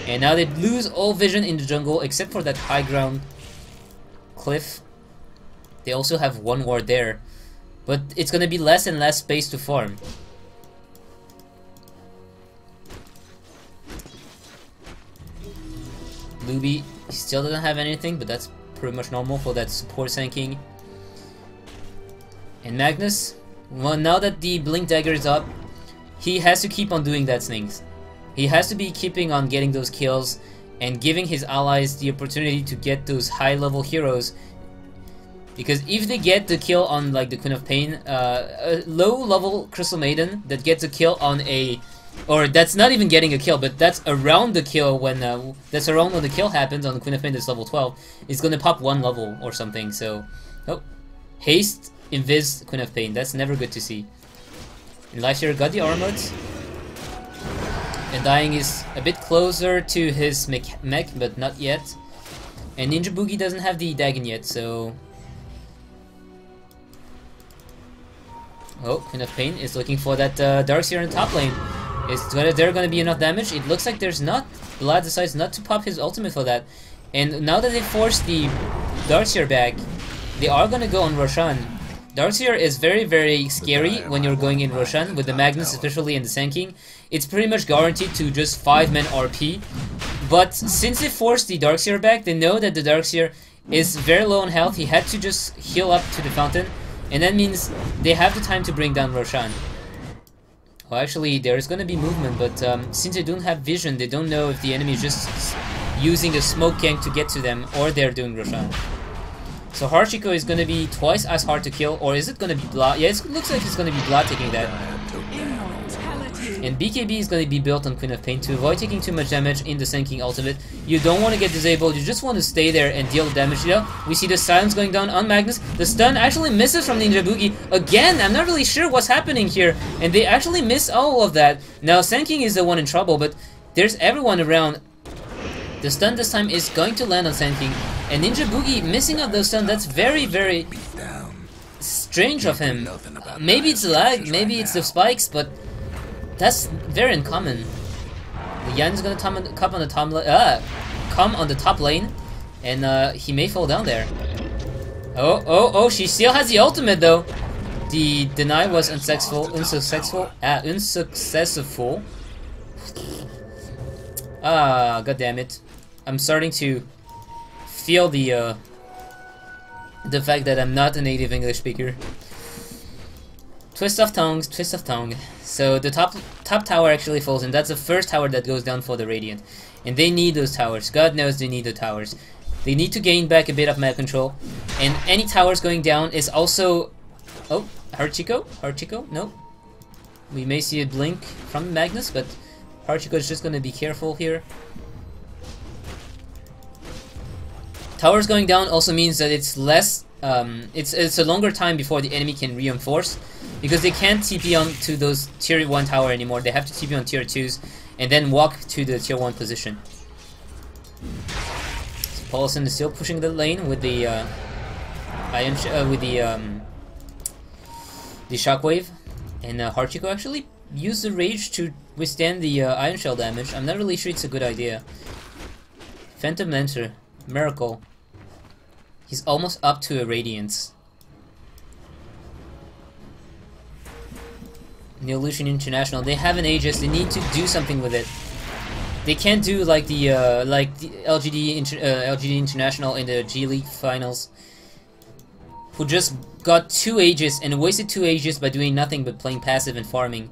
And now they lose all vision in the jungle except for that high ground cliff. They also have one ward there. But it's gonna be less and less space to farm. Luby still doesn't have anything, but that's pretty much normal for that support sanking. And Magnus, well, now that the Blink Dagger is up, he has to keep on doing that things. He has to be keeping on getting those kills and giving his allies the opportunity to get those high-level heroes. Because if they get the kill on like the Queen of Pain, a low-level Crystal Maiden that gets a kill on a, or that's not even getting a kill, but that's around the kill when the kill happens on the Queen of Pain that's level 12, it's gonna pop one level or something. So, oh, haste. Invis Queen of Pain, that's never good to see. And Lifestealer got the armors. And Dying is a bit closer to his mech, but not yet. And Ninja Boogie doesn't have the Dagon yet, so... Oh, Queen of Pain is looking for that Darkseer in top lane. Is there gonna be enough damage? It looks like there's not. Vlad decides not to pop his ultimate for that. And now that they forced the Darkseer back, they are gonna go on Roshan. Darkseer is very, very scary when you're going in Roshan, with the Magnus especially and the Sanking. It's pretty much guaranteed to just 5-man RP. But since they forced the Darkseer back, they know that the Darkseer is very low on health. He had to just heal up to the fountain. And that means they have the time to bring down Roshan. Well, actually, there's gonna be movement, but since they don't have vision, they don't know if the enemy is just using a smoke gank to get to them, or they're doing Roshan. So Hachiko is gonna be twice as hard to kill, or is it gonna be Blah? Yeah, it looks like it's gonna be Blah taking that. And BKB is gonna be built on Queen of Pain to avoid taking too much damage in the Sanking ultimate. You don't want to get disabled, you just want to stay there and deal damage. You know, we see the silence going down on Magnus. The stun actually misses from Ninja Boogie. Again, I'm not really sure what's happening here. And they actually miss all of that. Now Sanking is the one in trouble, but there's everyone around. The stun this time is going to land on Sand King, and Ninja Boogie missing out those stun. That's very, very strange of him. Maybe it's the lag, maybe it's the spikes, but that's very uncommon. The Yan's gonna come on the top lane, and he may fall down there. Oh, she still has the ultimate though. The deny was unsuccessful. Ah, god damn it. I'm starting to feel the fact that I'm not a native English speaker. Twist of tongue. So the top tower actually falls, and that's the first tower that goes down for the Radiant. And they need those towers. God knows they need the towers. They need to gain back a bit of map control. And any towers going down is also... Oh, Hardchico? No. We may see a blink from Magnus, but Hardchico is just gonna be careful here. Towers going down also means that it's less... it's a longer time before the enemy can reinforce, because they can't TP on to those tier 1 tower anymore. They have to TP on tier 2s and then walk to the tier 1 position. So Paulson is still pushing the lane with the the shockwave, and Hardchico actually used the rage to withstand the Iron Shell damage. I'm not really sure it's a good idea. Phantom Lancer, Miracle. He's almost up to a Radiance. Neolution International, they have an Aegis, they need to do something with it. They can't do like the LGD International in the G League finals, who just got 2 Aegis and wasted 2 Aegis by doing nothing but playing passive and farming.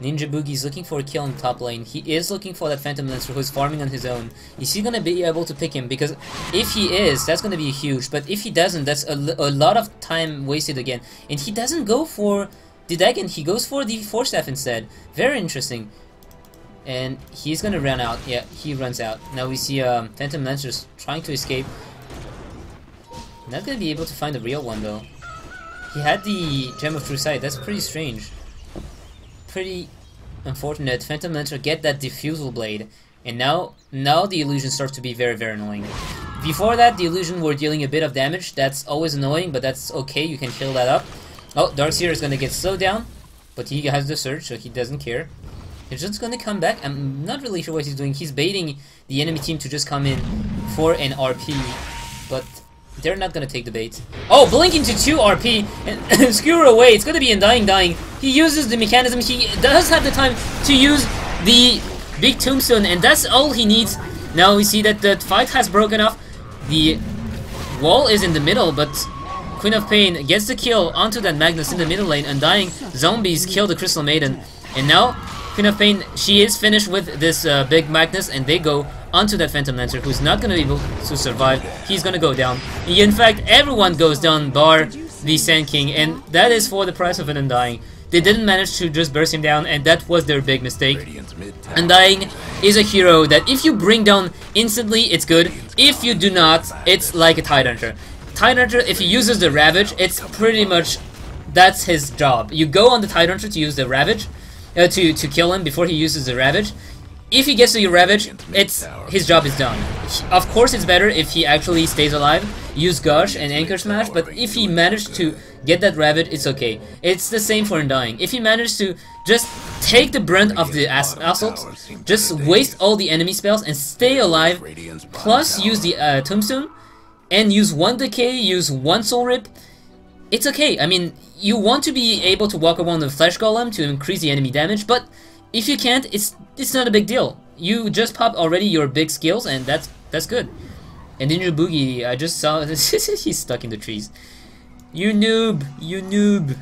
Ninja Boogie is looking for a kill in the top lane. He is looking for that Phantom Lancer who's farming on his own. Is he gonna be able to pick him? Because if he is, that's gonna be huge. But if he doesn't, that's a lot of time wasted again. And he doesn't go for the Dagon, he goes for the Force Staff instead. Very interesting. And he's gonna run out. Yeah, he runs out. Now we see Phantom Lancers trying to escape. Not gonna be able to find the real one though. He had the Gem of True Sight. That's pretty strange. Pretty unfortunate. Phantom Lancer get that Diffusal Blade, and now the illusion starts to be very, very annoying. Before that, the illusion were dealing a bit of damage. That's always annoying, but that's okay. You can kill that up. Oh, Darkseer is gonna get slowed down, but he has the surge, so he doesn't care. He's just gonna come back. I'm not really sure what he's doing. He's baiting the enemy team to just come in for an RP, but they're not gonna take the bait. Oh, blink into 2 RP and skewer away. It's gonna be Undying dying. He uses the mechanism. He does have the time to use the big tombstone, and that's all he needs. Now we see that the fight has broken off. The wall is in the middle, but Queen of Pain gets the kill onto that Magnus in the middle lane. Undying zombies kill the Crystal Maiden, and now Queen of Pain, she is finished with this big Magnus, and they go onto that Phantom Lancer, who's not gonna be able to survive. He's gonna go down. In fact, everyone goes down bar the Sand King, and that is for the price of an Undying. They didn't manage to just burst him down, and that was their big mistake. Undying is a hero that if you bring down instantly, it's good. If you do not, it's like a Tidehunter. Tidehunter, if he uses the Ravage, it's pretty much, that's his job. You go on the Tidehunter to use the Ravage, to kill him before he uses the Ravage. If he gets to your Ravage, his job is done. Of course, it's better if he actually stays alive, use Gush and Anchor Smash, but if he managed to get that Ravage, it's okay. It's the same for Undying. If he managed to just take the brunt of the assault, just waste all the enemy spells and stay alive, plus use the Tombstone, and use 1 Decay, use 1 Soul Rip, it's okay. I mean, you want to be able to walk around the Flesh Golem to increase the enemy damage, but if you can't, it's not a big deal. You just pop already your big skills, and that's good. And Ninja Boogie, I just saw he's stuck in the trees. You noob, you noob.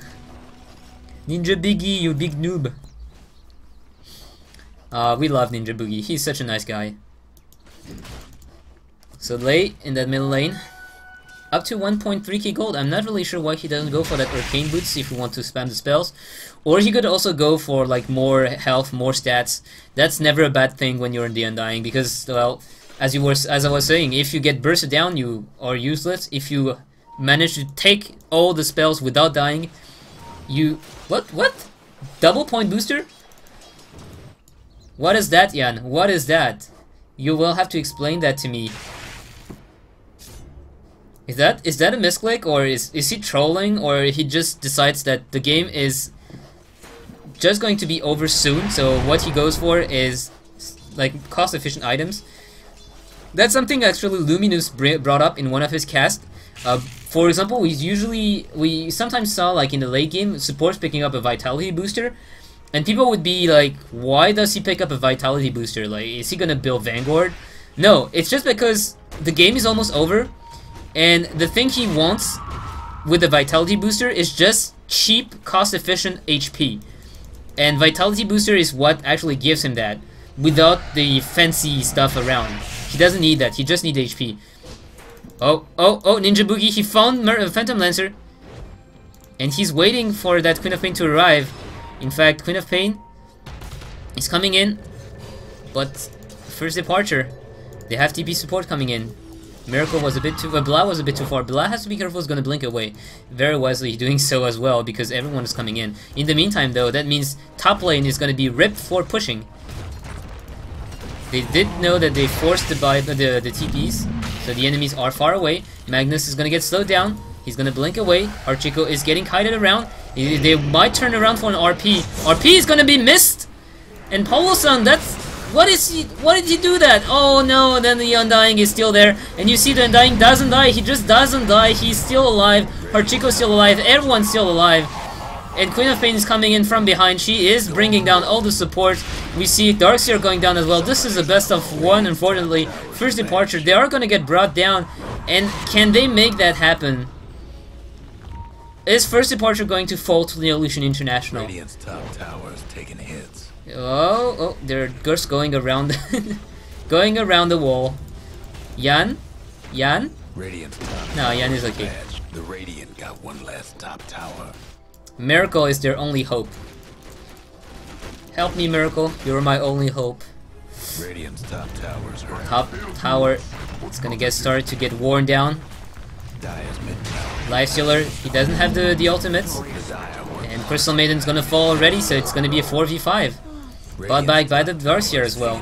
Ninja Biggie, you big noob. We love Ninja Boogie. He's such a nice guy. So late in that middle lane, up to 1.3k gold. I'm not really sure why he doesn't go for that Arcane Boots if you want to spam the spells. Or he could also go for like more health, more stats. That's never a bad thing when you're in the Undying, because, well, as I was saying, if you get bursted down, you are useless. If you manage to take all the spells without dying, you... What? Double point booster? What is that, Jan? What is that? You will have to explain that to me. Is that a misclick, or is he trolling, or he just decides that the game is just going to be over soon, so what he goes for is like cost-efficient items? That's something actually Luminous brought up in one of his casts. For example, we sometimes saw, like in the late game, supports picking up a vitality booster, and people would be like, why does he pick up a vitality booster? Like, is he gonna build Vanguard? No, it's just because the game is almost over, and the thing he wants with the vitality booster is just cheap, cost-efficient HP. And vitality booster is what actually gives him that, without the fancy stuff around. He doesn't need that, he just needs HP. Oh, Ninja Boogie, he found Phantom Lancer. And he's waiting for that Queen of Pain to arrive. In fact, Queen of Pain is coming in. But first departure, they have TP support coming in. Miracle was a bit too... Blah was a bit too far. Blah has to be careful, he's gonna blink away. Very wisely doing so as well, because everyone is coming in. In the meantime though, that means top lane is gonna be ripped for pushing. They did know that they forced the TPs, so the enemies are far away. Magnus is gonna get slowed down. He's gonna blink away. Archico is getting kited around. They might turn around for an RP. RP is gonna be missed! And Polo-san, that's... What did he do that? Oh no, then the Undying is still there. And you see the Undying doesn't die. He just doesn't die. He's still alive. Archico's still alive. Everyone's still alive. And Queen of Pain is coming in from behind. She is bringing down all the support. We see Darkseer going down as well. This is a best of one, unfortunately. First departure. They are going to get brought down. And can they make that happen? Is first departure going to fall to Neolution International? Radiant's top tower is taking hits. Oh, they're just going around going around the wall. Yan? Radiant's top No, Yan is okay. The Radiant got one last top tower. Miracle is their only hope. Help me, Miracle. You're my only hope. Radiant's top tower's hurt. Top tower is gonna get started to get worn down. Dire's mid tower. Lifestealer, he doesn't have the ultimates. And Crystal Maiden's gonna fall already, so it's gonna be a 4v5. Bought back by the Darkseer as well.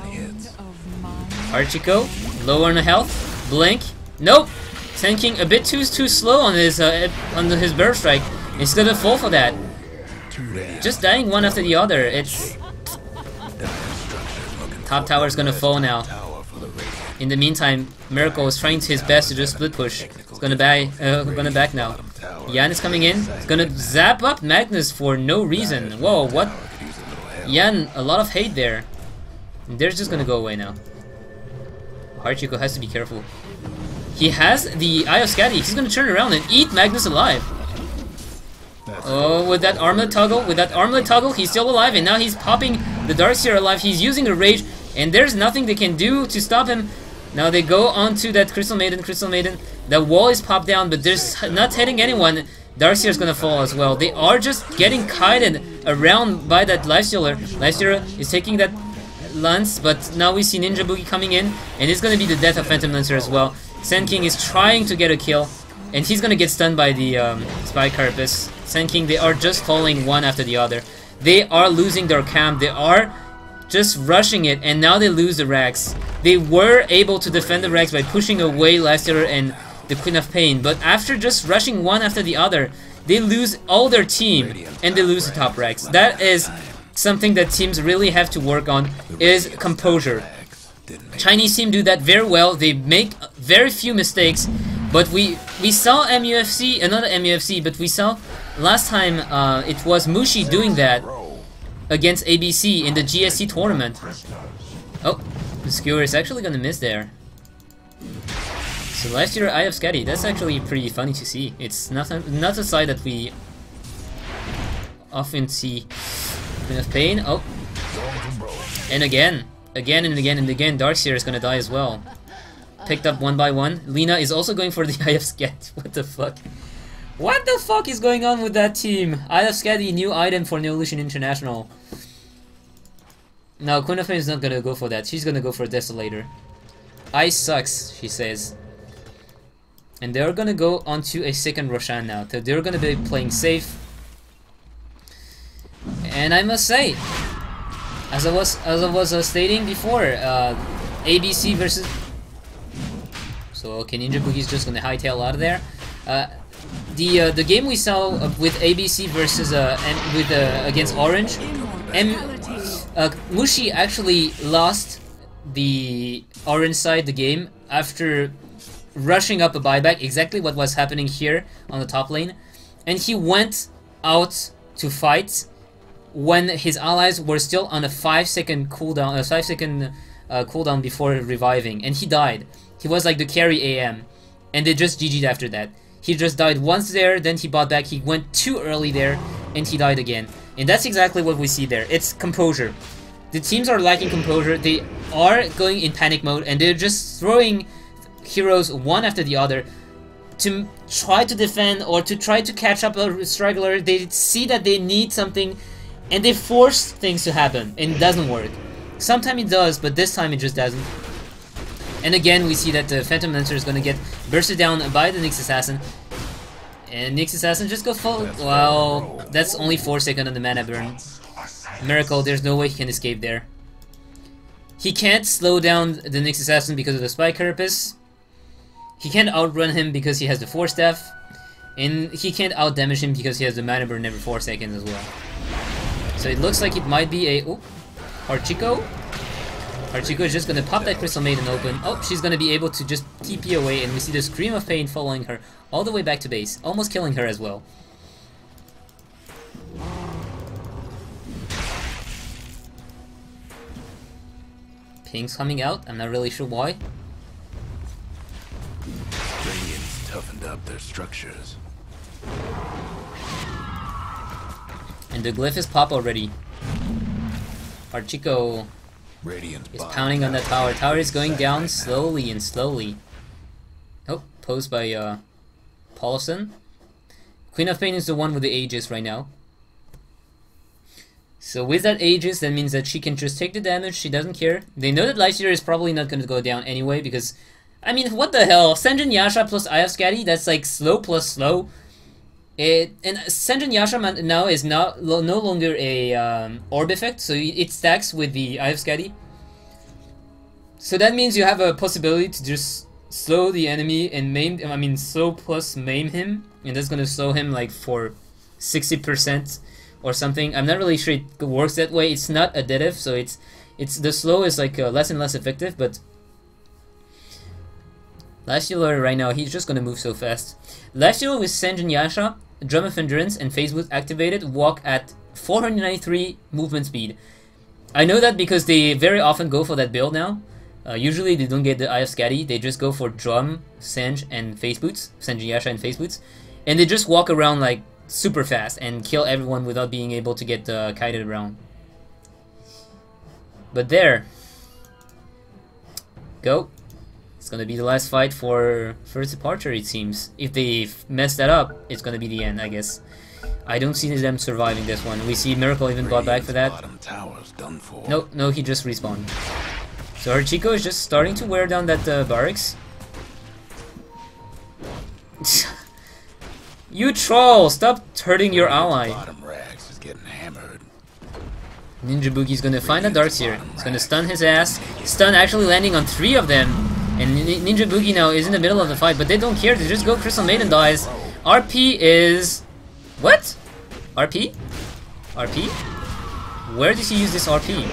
Archico, low on the health. Blink. Nope. Tanking a bit too slow on his burst strike. He's gonna fall for that. Just dying one after the other. It's top tower is gonna fall now. In the meantime, Miracle is trying his best to just split push. He's gonna back now. Yan is coming in. He's gonna zap up Magnus for no reason. Whoa, what? Yan, a lot of hate there. They're just gonna go away now. Archico has to be careful. He has the Eye of Skadi. He's gonna turn around and eat Magnus alive. Oh, with that armlet toggle, he's still alive, and now he's popping the Darkseer alive. He's using a rage, and there's nothing they can do to stop him. Now they go onto that Crystal Maiden. The wall is popped down, but there's not hitting anyone. Darkseer's gonna fall as well. They are just getting kited around by that Lifestealer. Lifestealer is taking that Lance, but now we see Ninja Boogie coming in, and it's gonna be the death of Phantom Lancer as well. Sand King is trying to get a kill, and he's gonna get stunned by the Spy Carapace. Sand King, they are just falling one after the other. They are losing their camp. They are just rushing it, and now they lose the Rags. They were able to defend the Rags by pushing away Lifestealer and the Queen of Pain, but after just rushing one after the other, they lose all their team, and they lose the top Rags. That is something that teams really have to work on, is composure. Chinese team do that very well. They make very few mistakes, but we saw MUFC, another MUFC, but we saw last time it was Mushi doing that against ABC in the GSC tournament. Oh, the skewer is actually gonna miss there. So last year, Eye of Skadi, that's actually pretty funny to see. It's not a side that we often see. Queen of Pain, oh. And again, Darkseer is gonna die as well. Picked up one by one. Lina is also going for the Eye of Skadi. What the fuck? What the fuck is going on with that team? Eye of Skadi, new item for Neolution International. No, Queen of Pain is not gonna go for that. She's gonna go for Desolator. Ice sucks, she says. And they're gonna go onto a second Roshan now. So they're gonna be playing safe. And I must say, As I was stating before, ABC versus. So okay, Ninja Boogie's just gonna hightail out of there. The game we saw with ABC versus against Orange, Mushi actually lost the Orange side the game after rushing up a buyback, exactly what was happening here on the top lane, and he went out to fight when his allies were still on a 5-second cooldown, cooldown before reviving, and he died. He was like the carry AM, and they just GG'd after that. He just died once there, then he bought back, he went too early there, and he died again. And that's exactly what we see there. It's composure. The teams are lacking composure, they are going in panic mode, and they're just throwing heroes one after the other to try to defend or to try to catch up a straggler. They see that they need something, and they force things to happen, and it doesn't work. Sometimes it does, but this time it just doesn't. And again, we see that the Phantom Lancer is gonna get bursted down by the Nyx Assassin. And Nyx Assassin just goes full. Well, that's only 4 seconds on the mana burn. Miracle, there's no way he can escape there. He can't slow down the Nyx Assassin because of the Spike Carapace. He can't outrun him because he has the Force Staff. And he can't outdamage him because he has the mana burn every 4 seconds as well. So it looks like it might be a... Oh, Hachiko. Hachiko is just gonna pop that Crystal Maiden open. Oh, she's gonna be able to just TP away, and we see the Scream of Pain following her all the way back to base, almost killing her as well. Ping's coming out, I'm not really sure why. Radiant's toughened up their structures. And the glyph is pop already. Hachiko is pounding on that tower. Tower is going down slowly and slowly. Oh, posed by Paulson. Queen of Pain is the one with the Aegis right now. So with that Aegis, that means that she can just take the damage, she doesn't care. They know that Lifestealer is probably not going to go down anyway, because... I mean, what the hell? Senjin Yasha plus Eye of Skadi, that's like slow plus slow. And Senjin Yasha now is no longer a orb effect, so it stacks with the Eye of Skadi. So that means you have a possibility to just slow the enemy and maim. I mean, slow plus maim him, and that's gonna slow him like for 60% or something. I'm not really sure it works that way. It's not additive, so it's the slow is like less and less effective. But Lifestealer right now, he's just gonna move so fast. Lifestealer with Senjin Yasha, Drum of Endurance, and Phase Boost activated walk at 493 movement speed. I know that because they very often go for that build now. Usually they don't get the Eye of Skadi, they just go for Drum, Senj, and Phase Boots, Senjin Yasha and Phase Boots, and they just walk around like super fast and kill everyone without being able to get kited around. But there. Go. It's gonna be the last fight for first departure, it seems. If they mess that up, it's gonna be the end, I guess. I don't see them surviving this one. We see Miracle even bought back for that. No, he just respawned. So Hachiko is just starting to wear down that barracks. You troll! Stop hurting your ally. Ninja Boogie's gonna find a Darkseer. He's gonna stun his ass. Stun actually landing on 3 of them. And Ninja Boogie now is in the middle of the fight, but they don't care. They just go Crystal Maiden dies. RP is... What? RP? RP? Where did he use this RP?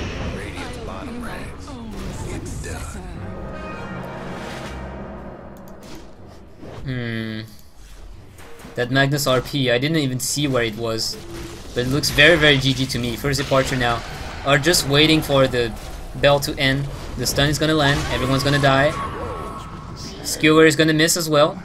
That Magnus RP, I didn't even see where it was. But it looks very, very GG to me. First departure now. Are just waiting for the bell to end. The stun is gonna land, everyone's gonna die. Skewer is gonna miss as well.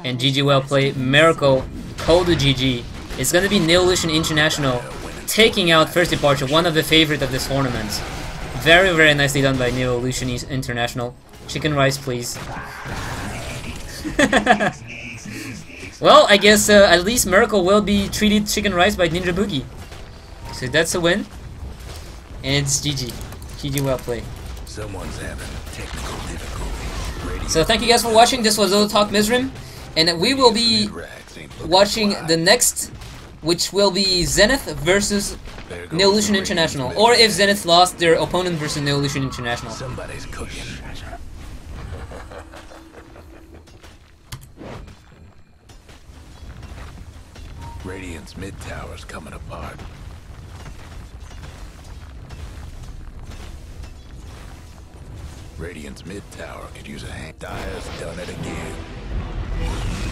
And GG well played. Miracle, cold to GG. It's gonna be Neolution International taking out first departure, one of the favorite of this tournament. Very, very nicely done by Neolution International. Chicken rice, please. Well, I guess at least Miracle will be treated chicken rice by Ninja Boogie. So that's a win. And it's GG. GG well played. Someone's having technical difficulty. So thank you guys for watching. This was DotaTalk Myzzrym. And we will be watching the next, which will be Zenith versus There goes Neolution the International. Radiant's Or mid. if Zenith lost their opponent versus Neolution International. Somebody's cooking. Radiant's mid tower's coming apart. Radiant's mid tower could use a hand. Dire's done it again.